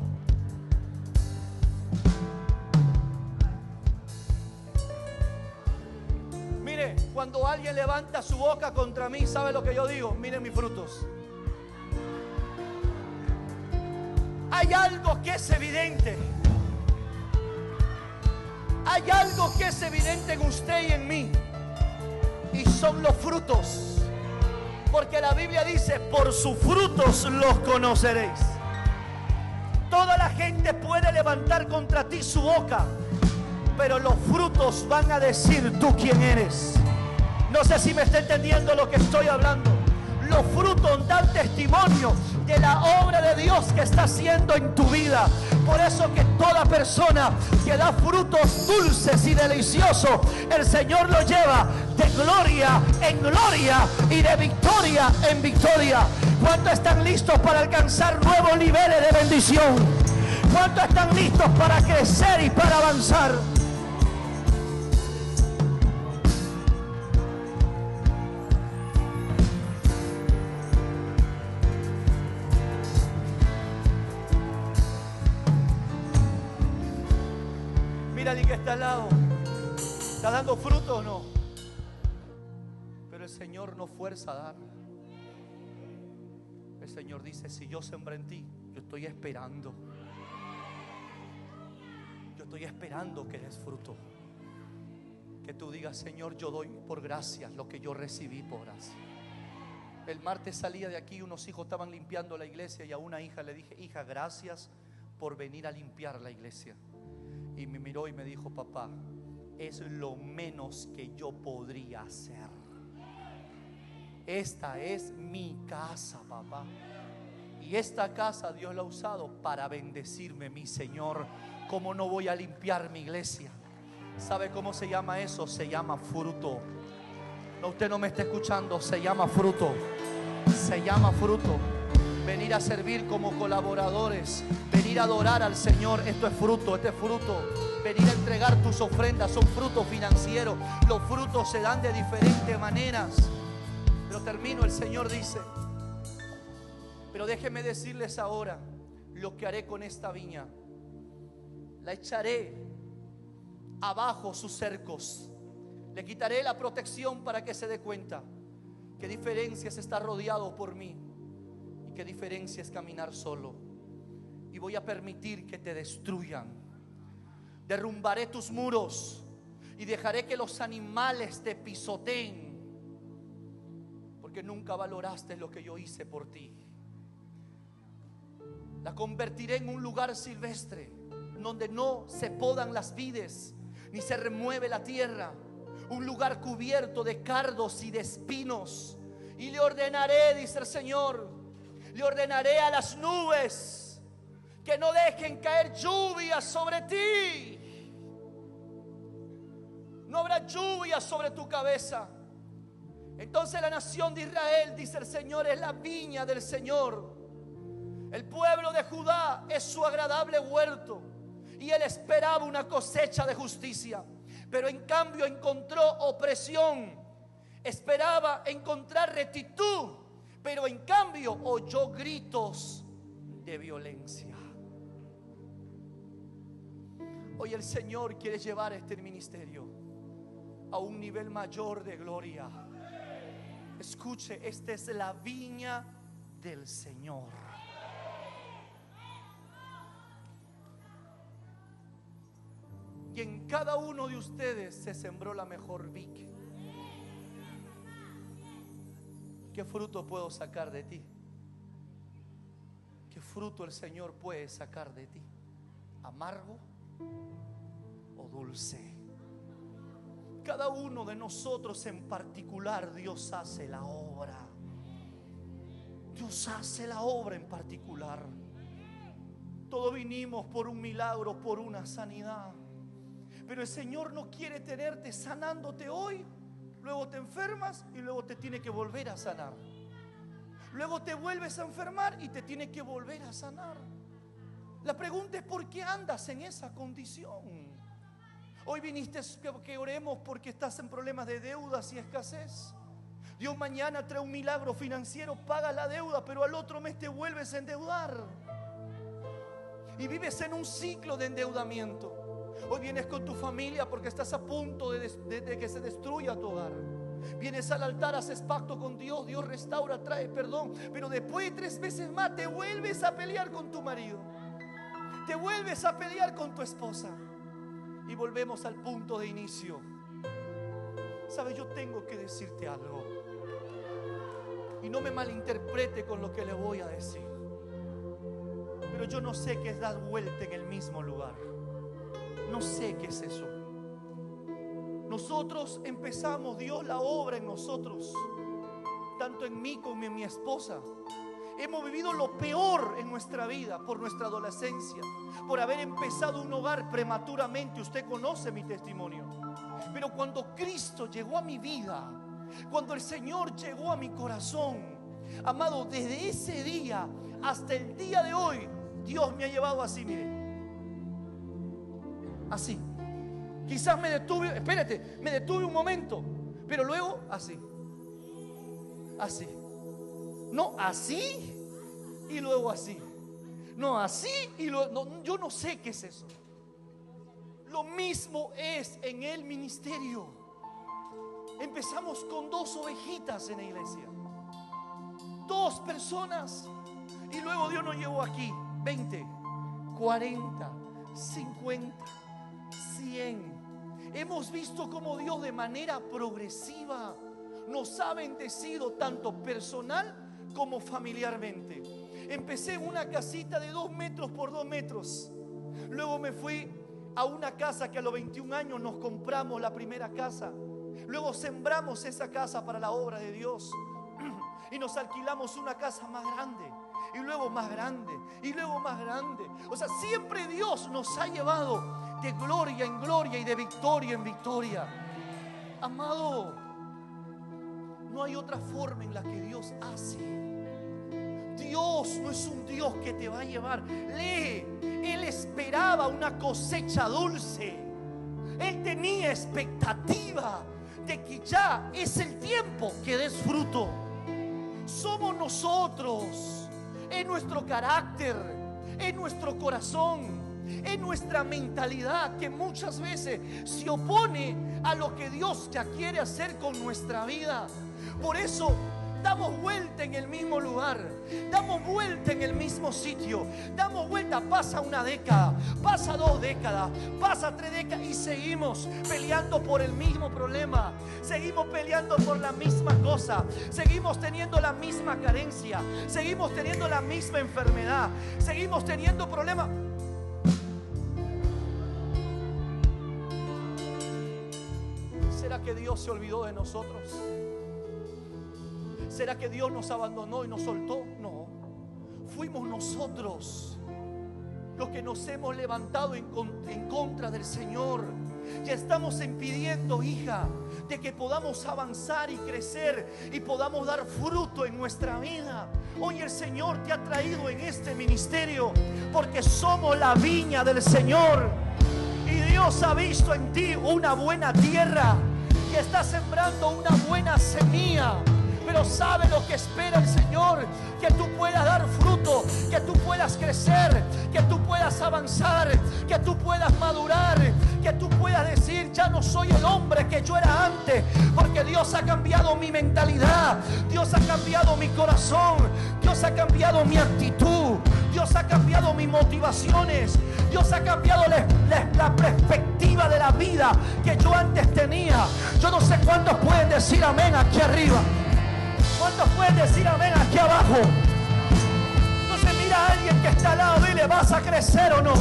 Mire, cuando alguien levanta su boca contra mí, ¿sabe lo que yo digo? Miren mis frutos. Hay algo que es evidente. Hay algo que es evidente en usted y en mí. Y son los frutos. Porque la Biblia dice: por sus frutos los conoceréis. Toda la gente puede levantar contra ti su boca, pero los frutos van a decir tú quién eres. No sé si me está entendiendo lo que estoy hablando. Los frutos dan testimonio de la obra de Dios que está haciendo en tu vida. Por eso que toda persona que da frutos dulces y deliciosos, el Señor lo lleva de gloria en gloria y de victoria en victoria. ¿Cuántos están listos para alcanzar nuevos niveles de bendición? ¿Cuántos están listos para crecer y para avanzar? Mira, alguien que está al lado. ¿Está dando fruto o no? Señor no fuerza a dar. El Señor dice: si yo sembré en ti, yo estoy esperando. Yo estoy esperando que des fruto. Que tú digas: Señor, yo doy por gracias lo que yo recibí por gracia. El martes salía de aquí, unos hijos estaban limpiando la iglesia y a una hija le dije: hija, gracias por venir a limpiar la iglesia. Y me miró y me dijo: papá, es lo menos que yo podría hacer. Esta es mi casa, papá. Y esta casa Dios la ha usado para bendecirme, mi Señor. ¿Cómo no voy a limpiar mi iglesia? ¿Sabe cómo se llama eso? Se llama fruto. No, usted no me está escuchando. Se llama fruto. Se llama fruto. Venir a servir como colaboradores, venir a adorar al Señor, esto es fruto, este es fruto. Venir a entregar tus ofrendas son frutos financieros. Los frutos se dan de diferentes maneras. Pero termino, el Señor dice: pero déjenme decirles ahora lo que haré con esta viña. La echaré abajo sus cercos. Le quitaré la protección para que se dé cuenta qué diferencia es estar rodeado por mí y qué diferencia es caminar solo. Y voy a permitir que te destruyan. Derrumbaré tus muros y dejaré que los animales te pisoteen, porque nunca valoraste lo que yo hice por ti. La convertiré en un lugar silvestre donde no se podan las vides ni se remueve la tierra, un lugar cubierto de cardos y de espinos. Y le ordenaré, dice el Señor, le ordenaré a las nubes que no dejen caer lluvia sobre ti. No habrá lluvia sobre tu cabeza. Entonces la nación de Israel, dice el Señor, es la viña del Señor. El pueblo de Judá es su agradable huerto. Y él esperaba una cosecha de justicia, pero en cambio encontró opresión. Esperaba encontrar rectitud, pero en cambio oyó gritos de violencia. Hoy el Señor quiere llevar este ministerio a un nivel mayor de gloria. Escuche, esta es la viña del Señor. Y en cada uno de ustedes se sembró la mejor vid. ¿Qué fruto puedo sacar de ti? ¿Qué fruto el Señor puede sacar de ti? ¿Amargo o dulce? Cada uno de nosotros en particular, Dios hace la obra. Dios hace la obra en particular. Todos vinimos por un milagro, por una sanidad. Pero el Señor no quiere tenerte sanándote hoy, luego te enfermas y luego te tiene que volver a sanar. Luego te vuelves a enfermar y te tiene que volver a sanar. La pregunta es: ¿por qué andas en esa condición? Hoy viniste que oremos porque estás en problemas de deudas y escasez. Dios mañana trae un milagro financiero, paga la deuda, pero al otro mes te vuelves a endeudar y vives en un ciclo de endeudamiento. Hoy vienes con tu familia porque estás a punto de que se destruya tu hogar. Vienes al altar, haces pacto con Dios, Dios restaura, trae perdón, pero después de 3 veces más te vuelves a pelear con tu marido, te vuelves a pelear con tu esposa y volvemos al punto de inicio. ¿Sabes? Yo tengo que decirte algo y no me malinterprete con lo que le voy a decir, pero yo no sé qué es dar vuelta en el mismo lugar. No sé qué es eso. Nosotros empezamos, Dios la obra en nosotros, tanto en mí como en mi esposa. Hemos vivido lo peor en nuestra vida por nuestra adolescencia, por haber empezado un hogar prematuramente. Usted conoce mi testimonio. Pero cuando Cristo llegó a mi vida, cuando el Señor llegó a mi corazón, amado, desde ese día hasta el día de hoy, Dios me ha llevado así, mire. Así. Quizás me detuve un momento, pero luego así. Así. No así y luego así. No así y luego no, yo no sé qué es eso. Lo mismo es en el ministerio. Empezamos con 2 ovejitas en la iglesia, 2 personas, y luego Dios nos llevó aquí 20, 40, 50, 100. Hemos visto cómo Dios de manera progresiva nos ha bendecido tanto personal como familiarmente. Empecé en una casita de 2 metros por 2 metros. Luego me fui a una casa que a los 21 años nos compramos la primera casa. Luego sembramos esa casa para la obra de Dios y nos alquilamos una casa más grande, y luego más grande, y luego más grande. O sea, siempre Dios nos ha llevado de gloria en gloria y de victoria en victoria. Amado, no hay otra forma en la que Dios hace. Dios no es un Dios que te va a llevar. Lee, Él esperaba una cosecha dulce. Él tenía expectativa de que ya es el tiempo que des fruto. Somos nosotros, en nuestro carácter, en nuestro corazón, en nuestra mentalidad, que muchas veces se opone a lo que Dios ya quiere hacer con nuestra vida. Por eso damos vuelta en el mismo lugar, damos vuelta en el mismo sitio, damos vuelta. Pasa una década, pasa 2 décadas, pasa 3 décadas y seguimos peleando por el mismo problema, seguimos peleando por la misma cosa, seguimos teniendo la misma carencia, seguimos teniendo la misma enfermedad, seguimos teniendo problemas. ¿Será que Dios se olvidó de nosotros? ¿Será que Dios nos abandonó y nos soltó? No, fuimos nosotros los que nos hemos levantado en contra del Señor. Ya estamos impidiendo, hija, de que podamos avanzar y crecer y podamos dar fruto en nuestra vida. Hoy el Señor te ha traído en este ministerio porque somos la viña del Señor, y Dios ha visto en ti una buena tierra y está sembrando una buena semilla. Pero sabe lo que espera el Señor: que tú puedas dar fruto, que tú puedas crecer, que tú puedas avanzar, que tú puedas madurar, que tú puedas decir: ya no soy el hombre que yo era antes, porque Dios ha cambiado mi mentalidad, Dios ha cambiado mi corazón, Dios ha cambiado mi actitud, Dios ha cambiado mis motivaciones, Dios ha cambiado la perspectiva de la vida que yo antes tenía. Yo no sé cuántos pueden decir amén aquí arriba. ¿Cuántos pueden decir amén aquí abajo? Entonces mira a alguien que está al lado, dile: ¿vas a crecer o no?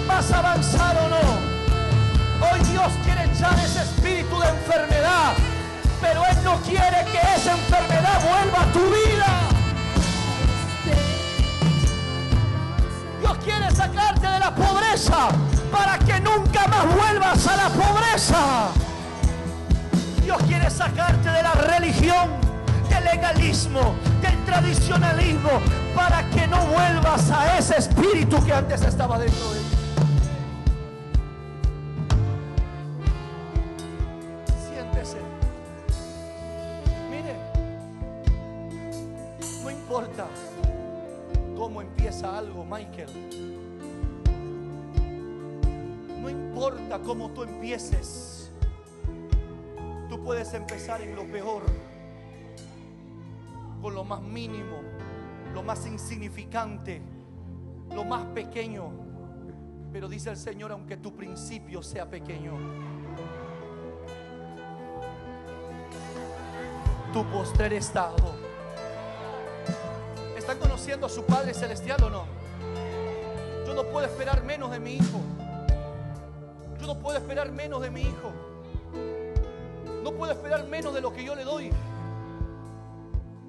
¿Vas a avanzar o no? Hoy Dios quiere echar ese espíritu de enfermedad, pero Él no quiere que esa enfermedad vuelva a tu vida. Dios quiere sacarte de la pobreza para que nunca más vuelvas a la pobreza. Dios quiere sacarte de la religión, del legalismo, del tradicionalismo, para que no vuelvas a ese espíritu que antes estaba dentro de ti. Siéntese. Mire, no importa cómo empieza algo, Michael. No importa cómo tú empieces. Tú puedes empezar en lo peor, con lo más mínimo, lo más insignificante, lo más pequeño. Pero dice el Señor: aunque tu principio sea pequeño, tu postrer estado. ¿Están conociendo a su Padre Celestial o no? Yo no puedo esperar menos de mi hijo. Yo no puedo esperar menos de mi hijo. No puedo esperar menos de lo que yo le doy.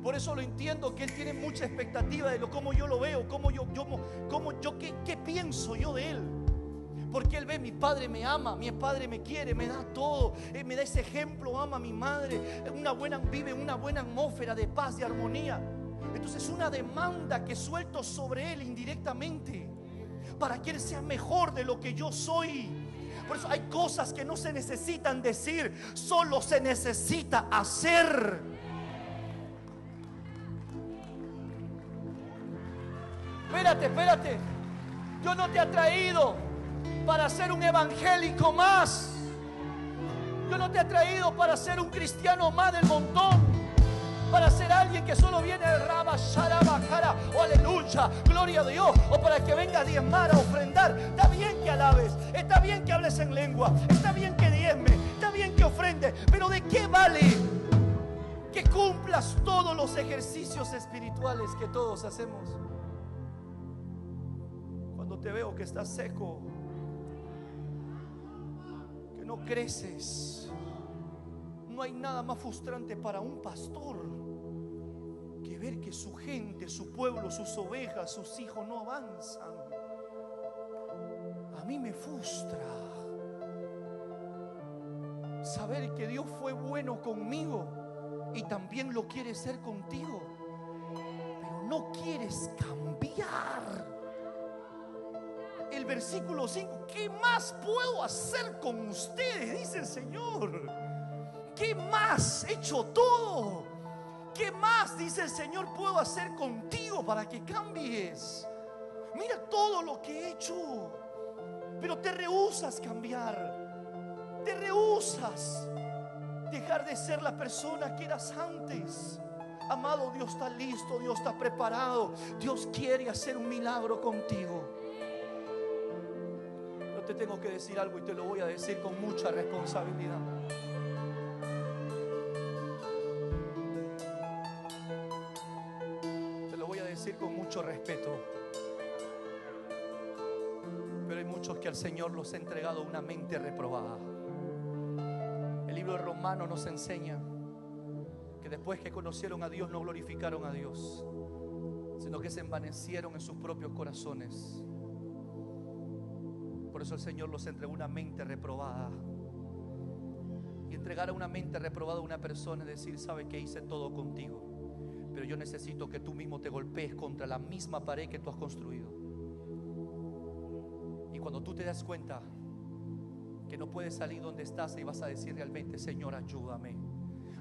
Por eso lo entiendo, que Él tiene mucha expectativa de cómo yo lo veo, qué pienso yo de Él. Porque Él ve: mi padre me ama, mi padre me quiere, me da todo, me da ese ejemplo, ama a mi madre, vive una buena atmósfera de paz, de armonía. Entonces es una demanda que suelto sobre Él indirectamente, para que Él sea mejor de lo que yo soy. Por eso hay cosas que no se necesitan decir, solo se necesita hacer. Espérate. Dios no te ha traído para ser un evangélico más. Dios no te ha traído para ser un cristiano más del montón, para ser alguien que solo viene de Raba, Sharaba, Cara, o aleluya, gloria a Dios, o para que venga a diezmar, a ofrendar. Está bien que alabes, está bien que hables en lengua, está bien que diezme, está bien que ofrende, pero ¿de qué vale que cumplas todos los ejercicios espirituales que todos hacemos? Cuando te veo que estás seco, que no creces, no hay nada más frustrante para un pastor que ver que su gente, su pueblo, sus ovejas, sus hijos no avanzan. A mí me frustra saber que Dios fue bueno conmigo y también lo quiere ser contigo, pero no quieres cambiar. El versículo 5: ¿qué más puedo hacer con ustedes?, dice el Señor. ¿Qué más? He hecho todo. ¿Qué más, dice el Señor, puedo hacer contigo para que cambies? Mira todo lo que he hecho, pero te rehusas cambiar. Te rehusas dejar de ser la persona que eras antes. Amado, Dios está listo, Dios está preparado. Dios quiere hacer un milagro contigo. Yo te tengo que decir algo y te lo voy a decir con mucha responsabilidad. Con mucho respeto, pero hay muchos que al Señor los ha entregado una mente reprobada. El libro de Romanos nos enseña que después que conocieron a Dios no glorificaron a Dios, sino que se envanecieron en sus propios corazones. Por eso el Señor los entregó una mente reprobada. Y entregar a una mente reprobada a una persona es decir: sabe que hice todo contigo, pero yo necesito que tú mismo te golpees contra la misma pared que tú has construido. Y cuando tú te das cuenta que no puedes salir donde estás, y vas a decir realmente: Señor, ayúdame.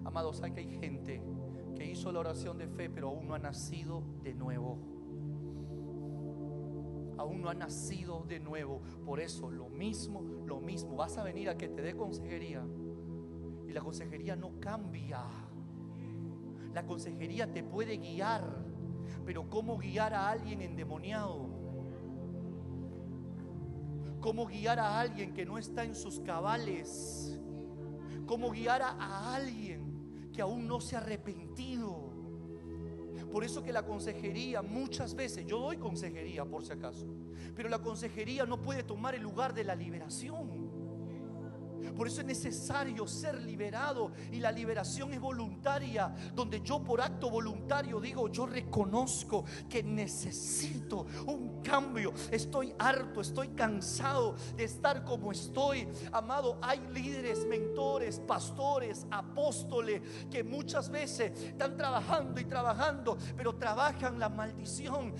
Amados, ¿saben que hay gente que hizo la oración de fe, pero aún no ha nacido de nuevo? Aún no ha nacido de nuevo. Por eso lo mismo. Vas a venir a que te dé consejería, y la consejería no cambia. La consejería te puede guiar, pero ¿cómo guiar a alguien endemoniado? ¿Cómo guiar a alguien que no está en sus cabales? ¿Cómo guiar a alguien que aún no se ha arrepentido? Por eso que la consejería muchas veces, yo doy consejería por si acaso, pero la consejería no puede tomar el lugar de la liberación. Por eso es necesario ser liberado, y la liberación es voluntaria, donde yo por acto voluntario digo: yo reconozco que necesito un cambio, estoy harto, estoy cansado de estar como estoy. Amado, hay líderes, mentores, pastores, apóstoles que muchas veces están trabajando y trabajando, pero trabajan la maldición,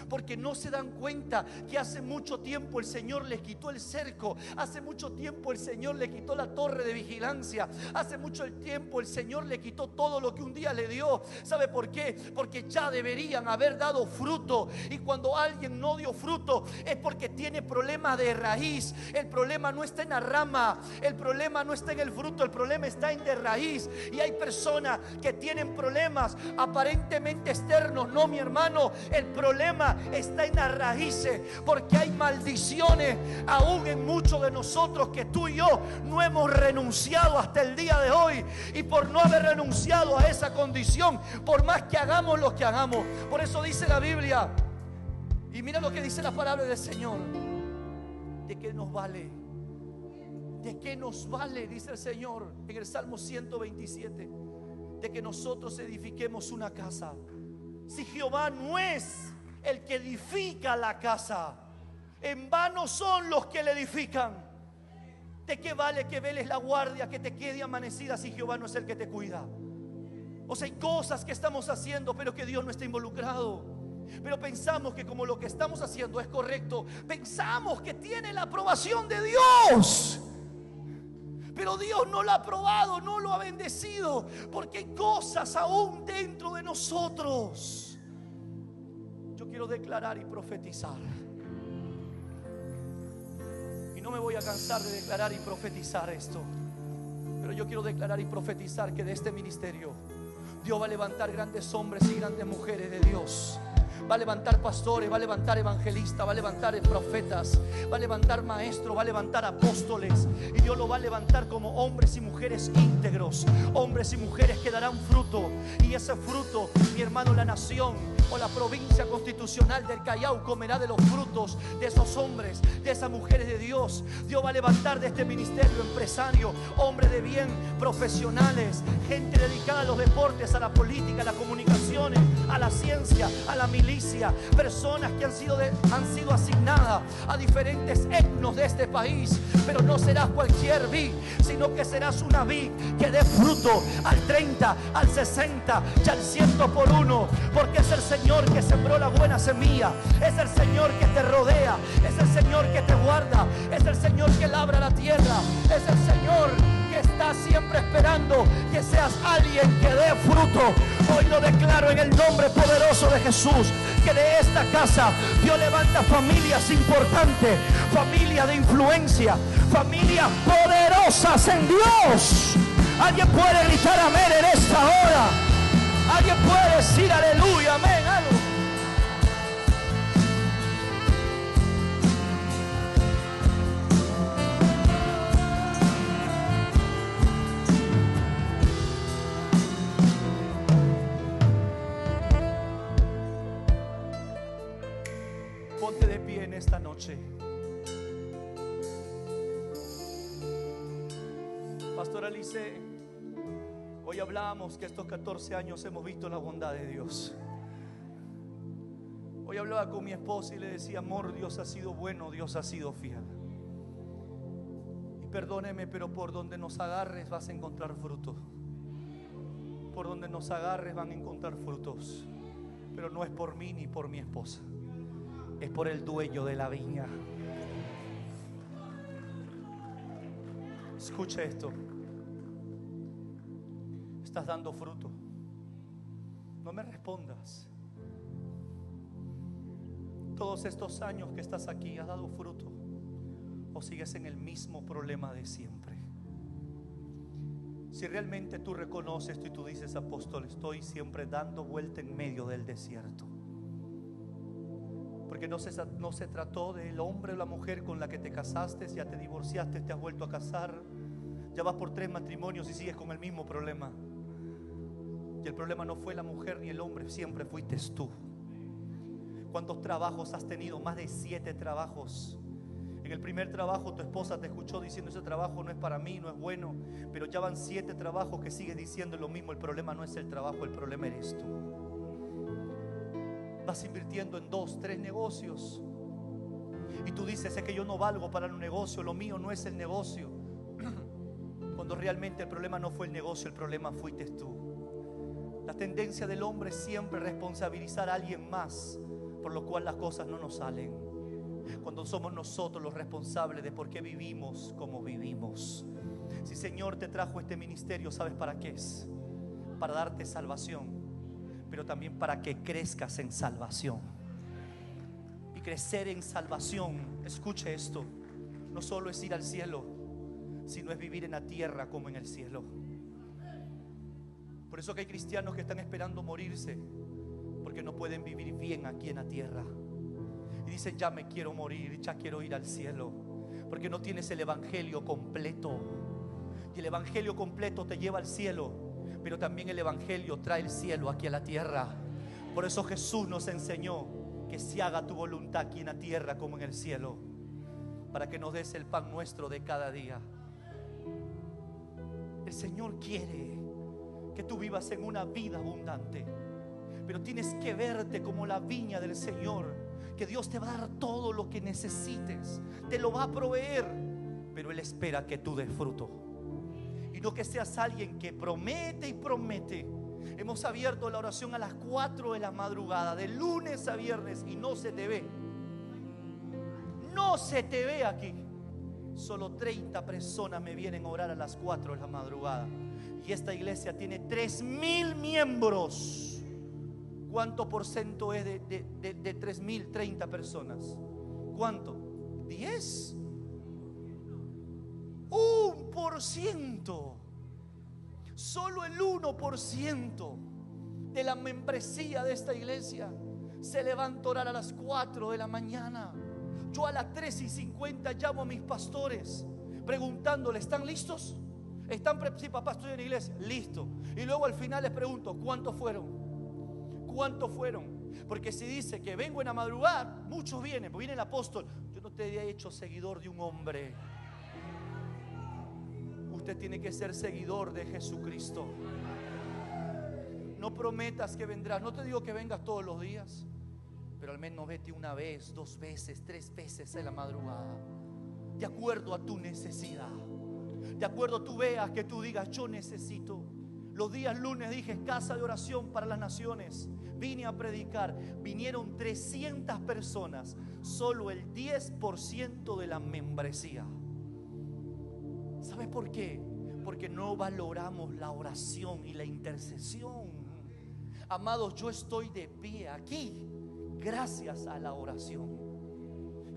porque no se dan cuenta que hace mucho tiempo el Señor les quitó el cerco. Hace mucho tiempo el Señor le quitó la torre de vigilancia. Hace mucho tiempo el Señor le quitó todo lo que un día le dio. ¿Sabe por qué? Porque ya deberían haber dado fruto. Y cuando alguien no dio fruto es porque tiene problemas de raíz. El problema no está en la rama, el problema no está en el fruto, el problema está en de raíz. Y hay personas que tienen problemas aparentemente externos. No, mi hermano, el problema está en las raíces, porque hay maldiciones aún en muchos de nosotros que tú y yo no hemos renunciado hasta el día de hoy. Y por no haber renunciado a esa condición, por más que hagamos lo que hagamos, por eso dice la Biblia, y mira lo que dice la palabra del Señor: ¿de qué nos vale? ¿De qué nos vale? Dice el Señor en el Salmo 127, de que nosotros edifiquemos una casa, si Jehová no es el que edifica la casa, en vano son los que le edifican. ¿De qué vale que veles la guardia, que te quede amanecida, si Jehová no es el que te cuida? O sea, hay cosas que estamos haciendo, pero que Dios no está involucrado. Pero pensamos que como lo que estamos haciendo es correcto, pensamos que tiene la aprobación de Dios. Pero Dios no lo ha aprobado, no lo ha bendecido, porque hay cosas aún dentro de nosotros. Yo quiero declarar y profetizar. no me voy a cansar de declarar y profetizar esto, pero yo quiero declarar y profetizar que de este ministerio Dios va a levantar grandes hombres y grandes mujeres de Dios. Va a levantar pastores, va a levantar evangelistas, va a levantar profetas, va a levantar maestros, va a levantar apóstoles. Y Dios lo va a levantar como hombres y mujeres íntegros, hombres y mujeres que darán fruto. Y ese fruto, mi hermano, la nación o la provincia constitucional del Callao comerá de los frutos de esos hombres, de esas mujeres de Dios. Dios va a levantar de este ministerio empresario, hombres de bien, profesionales, gente dedicada a los deportes, a la política, a las comunicaciones, a la ciencia, a la milicia. Personas que han sido asignadas a diferentes etnos de este país. Pero no serás cualquier vid, sino que serás una vid que dé fruto al 30, al 60 y al 100 por uno. Porque es el Señor que sembró la buena semilla, es el Señor que te rodea, es el Señor que te guarda, es el Señor que labra la tierra, es el Señor que está siempre esperando que seas alguien que dé fruto. Hoy lo declaro en el nombre poderoso de Jesús, que de esta casa Dios levanta familias importantes, familias de influencia, familias poderosas en Dios. Alguien puede gritar amén en esta hora. Alguien puede decir aleluya, amén. Algo. Ponte de pie en esta noche. Pastor Alice, hoy hablamos que estos 14 años hemos visto la bondad de Dios. Hoy hablaba con mi esposa y le decía: amor, Dios ha sido bueno, Dios ha sido fiel. Y perdóneme, pero por donde nos agarres vas a encontrar fruto. Por donde nos agarres van a encontrar frutos. Pero no es por mí ni por mi esposa, es por el dueño de la viña. Escucha esto. Estás dando fruto. No me respondas. Todos estos años que estás aquí, ¿has dado fruto o sigues en el mismo problema de siempre? Si realmente tú reconoces esto y tú dices: apóstol, estoy siempre dando vuelta en medio del desierto. Porque no se trató del hombre o la mujer con la que te casaste, ya te divorciaste, te has vuelto a casar, ya vas por 3 matrimonios y sigues con el mismo problema. Y el problema no fue la mujer ni el hombre, siempre fuiste tú. ¿Cuántos trabajos has tenido? Más de 7 trabajos. En el primer trabajo tu esposa te escuchó diciendo: ese trabajo no es para mí, no es bueno. Pero ya van 7 trabajos que sigues diciendo lo mismo. El problema no es el trabajo, el problema eres tú. Vas invirtiendo en 2, 3 negocios y tú dices: es que yo no valgo para un negocio, lo mío no es el negocio. Cuando realmente el problema no fue el negocio, el problema fuiste tú. La tendencia del hombre es siempre responsabilizar a alguien más, por lo cual las cosas no nos salen, cuando somos nosotros los responsables de por qué vivimos como vivimos. Si el Señor te trajo este ministerio, ¿sabes para qué es? Para darte salvación, pero también para que crezcas en salvación. Y crecer en salvación, escuche esto, no solo es ir al cielo, sino es vivir en la tierra como en el cielo. Por eso que hay cristianos que están esperando morirse, porque no pueden vivir bien aquí en la tierra. Y dicen: ya me quiero morir, ya quiero ir al cielo, porque no tienes el evangelio completo. Y el evangelio completo te lleva al cielo, pero también el evangelio trae el cielo aquí a la tierra. Por eso Jesús nos enseñó que se haga tu voluntad aquí en la tierra como en el cielo, para que nos des el pan nuestro de cada día. El Señor quiere que tú vivas en una vida abundante, pero tienes que verte como la viña del Señor, que Dios te va a dar todo lo que necesites, te lo va a proveer, pero Él espera que tú des fruto. Y no que seas alguien que promete y promete. Hemos abierto la oración a las 4 de la madrugada, de lunes a viernes, y no se te ve. No se te ve aquí. Solo 30 personas me vienen a orar a las 4 de la madrugada. Y esta iglesia tiene 3,000 miembros. ¿Cuánto por ciento es de 3,000? 30 personas. ¿Cuánto? 10. 1%, solo el 1% de la membresía de esta iglesia se levanta a orar a las 4 de la mañana. Yo a las 3:50 llamo a mis pastores preguntándole: ¿están listos? Sí, papá, estoy en la iglesia. Listo. Y luego al final les pregunto: ¿cuántos fueron? ¿Cuántos fueron? Porque si dice que vengo en la madrugada, muchos vienen, porque viene el apóstol. Yo no te he hecho seguidor de un hombre. Usted tiene que ser seguidor de Jesucristo. No prometas que vendrás. No te digo que vengas todos los días, pero al menos vete una vez, 2 veces, 3 veces en la madrugada, de acuerdo a tu necesidad, de acuerdo tú veas que tú digas: yo necesito. Los días lunes dije: casa de oración para las naciones. Vine a predicar, vinieron 300 personas, solo el 10% de la membresía. ¿Sabe por qué? Porque no valoramos la oración y la intercesión. Amados, yo estoy de pie aquí gracias a la oración,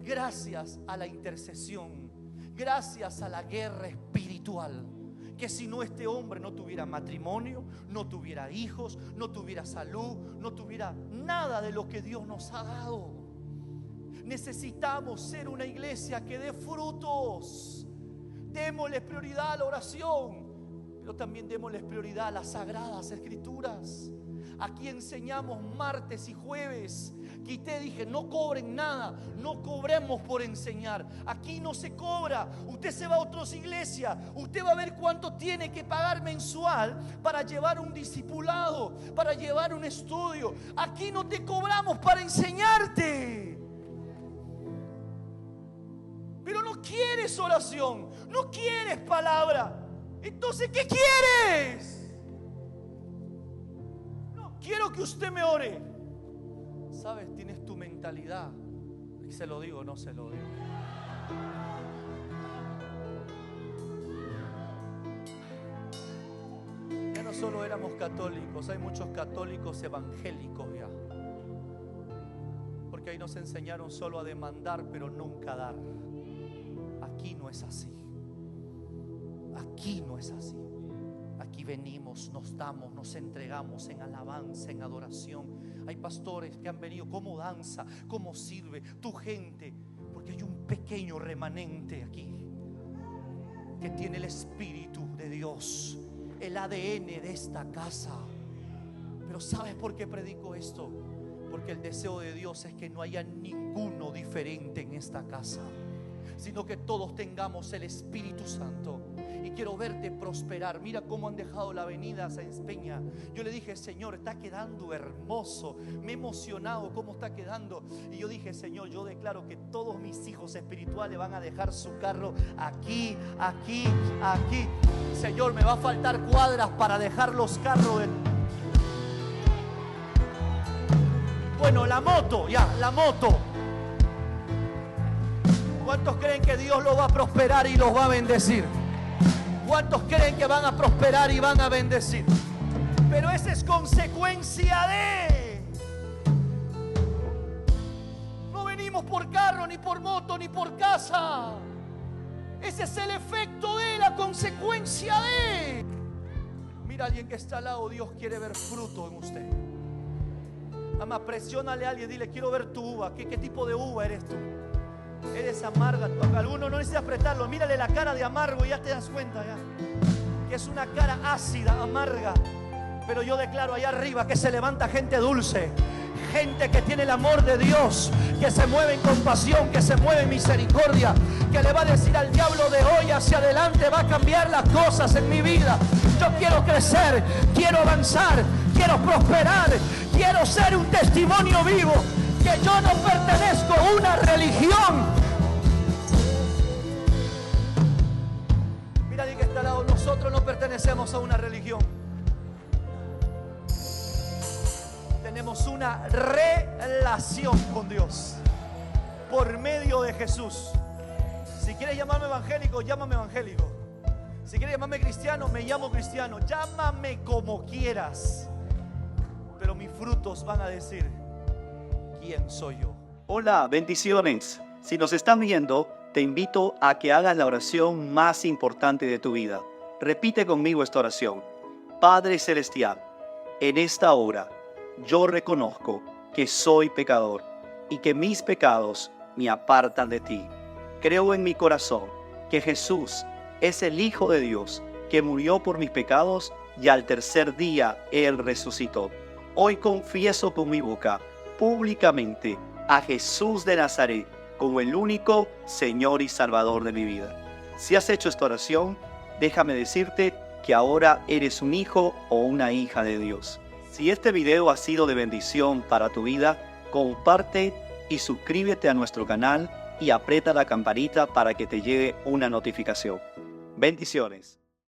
gracias a la intercesión, gracias a la guerra espiritual. Que si no, este hombre no tuviera matrimonio, no tuviera hijos, no tuviera salud, no tuviera nada de lo que Dios nos ha dado. Necesitamos ser una iglesia que dé frutos. Démosle prioridad a la oración, pero también démosle prioridad a las sagradas escrituras. Aquí enseñamos martes y jueves. Quité, dije: no cobren nada, no cobremos por enseñar. Aquí no se cobra. Usted se va a otras iglesias, usted va a ver cuánto tiene que pagar mensual para llevar un discipulado, para llevar un estudio. Aquí no te cobramos para enseñarte. Pero no quieres oración, no quieres palabra. Entonces, ¿qué quieres? Quiero que usted me ore. ¿Sabes? Tienes tu mentalidad. Y se lo digo, no se lo digo. Ya no solo éramos católicos, hay muchos católicos evangélicos ya. Porque ahí nos enseñaron solo a demandar, pero nunca a dar. Aquí no es así. Aquí no es así. Aquí venimos, nos damos, nos entregamos en alabanza, en adoración. Hay pastores que han venido: ¿cómo danza? ¿Cómo sirve tu gente? Porque hay un pequeño remanente aquí que tiene el Espíritu de Dios, el ADN de esta casa. Pero ¿sabes por qué predico esto? Porque el deseo de Dios es que no haya ninguno diferente en esta casa, sino que todos tengamos el Espíritu Santo. Y quiero verte prosperar. Mira cómo han dejado la avenida Sáenz Peña. Yo le dije: Señor, está quedando hermoso. Me he emocionado cómo está quedando. Y yo dije: Señor, yo declaro que todos mis hijos espirituales van a dejar su carro aquí, aquí, aquí. Señor, me va a faltar cuadras para dejar los carros Bueno, la moto, ya, la moto. ¿Cuántos creen que Dios los va a prosperar y los va a bendecir? ¿Cuántos creen que van a prosperar y van a bendecir? Pero esa es consecuencia de... No venimos por carro, ni por moto, ni por casa. Ese es el efecto de la consecuencia de... Mira a alguien que está al lado: Dios quiere ver fruto en usted. Ama, presiónale a alguien, dile: quiero ver tu uva. ¿Qué tipo de uva eres tú? Eres amarga. Alguno no necesita apretarlo. Mírale la cara de amargo y ya te das cuenta ya que es una cara ácida, amarga. Pero yo declaro allá arriba que se levanta gente dulce, gente que tiene el amor de Dios, que se mueve en compasión, que se mueve en misericordia, que le va a decir al diablo: de hoy hacia adelante va a cambiar las cosas en mi vida. Yo quiero crecer, quiero avanzar, quiero prosperar, quiero ser un testimonio vivo, que yo no pertenezco a una religión. Mira alguien que está al lado: nosotros no pertenecemos a una religión. Tenemos una relación con Dios por medio de Jesús. Si quieres llamarme evangélico, llámame evangélico. Si quieres llamarme cristiano, me llamo cristiano. Llámame como quieras, pero mis frutos van a decir quién soy yo. Hola, bendiciones. Si nos están viendo, te invito a que hagas la oración más importante de tu vida. Repite conmigo esta oración. Padre Celestial, en esta hora yo reconozco que soy pecador y que mis pecados me apartan de ti. Creo en mi corazón que Jesús es el Hijo de Dios que murió por mis pecados y al tercer día Él resucitó. Hoy confieso con mi boca públicamente a Jesús de Nazaret como el único Señor y Salvador de mi vida. Si has hecho esta oración, déjame decirte que ahora eres un hijo o una hija de Dios. Si este video ha sido de bendición para tu vida, comparte y suscríbete a nuestro canal y aprieta la campanita para que te llegue una notificación. Bendiciones.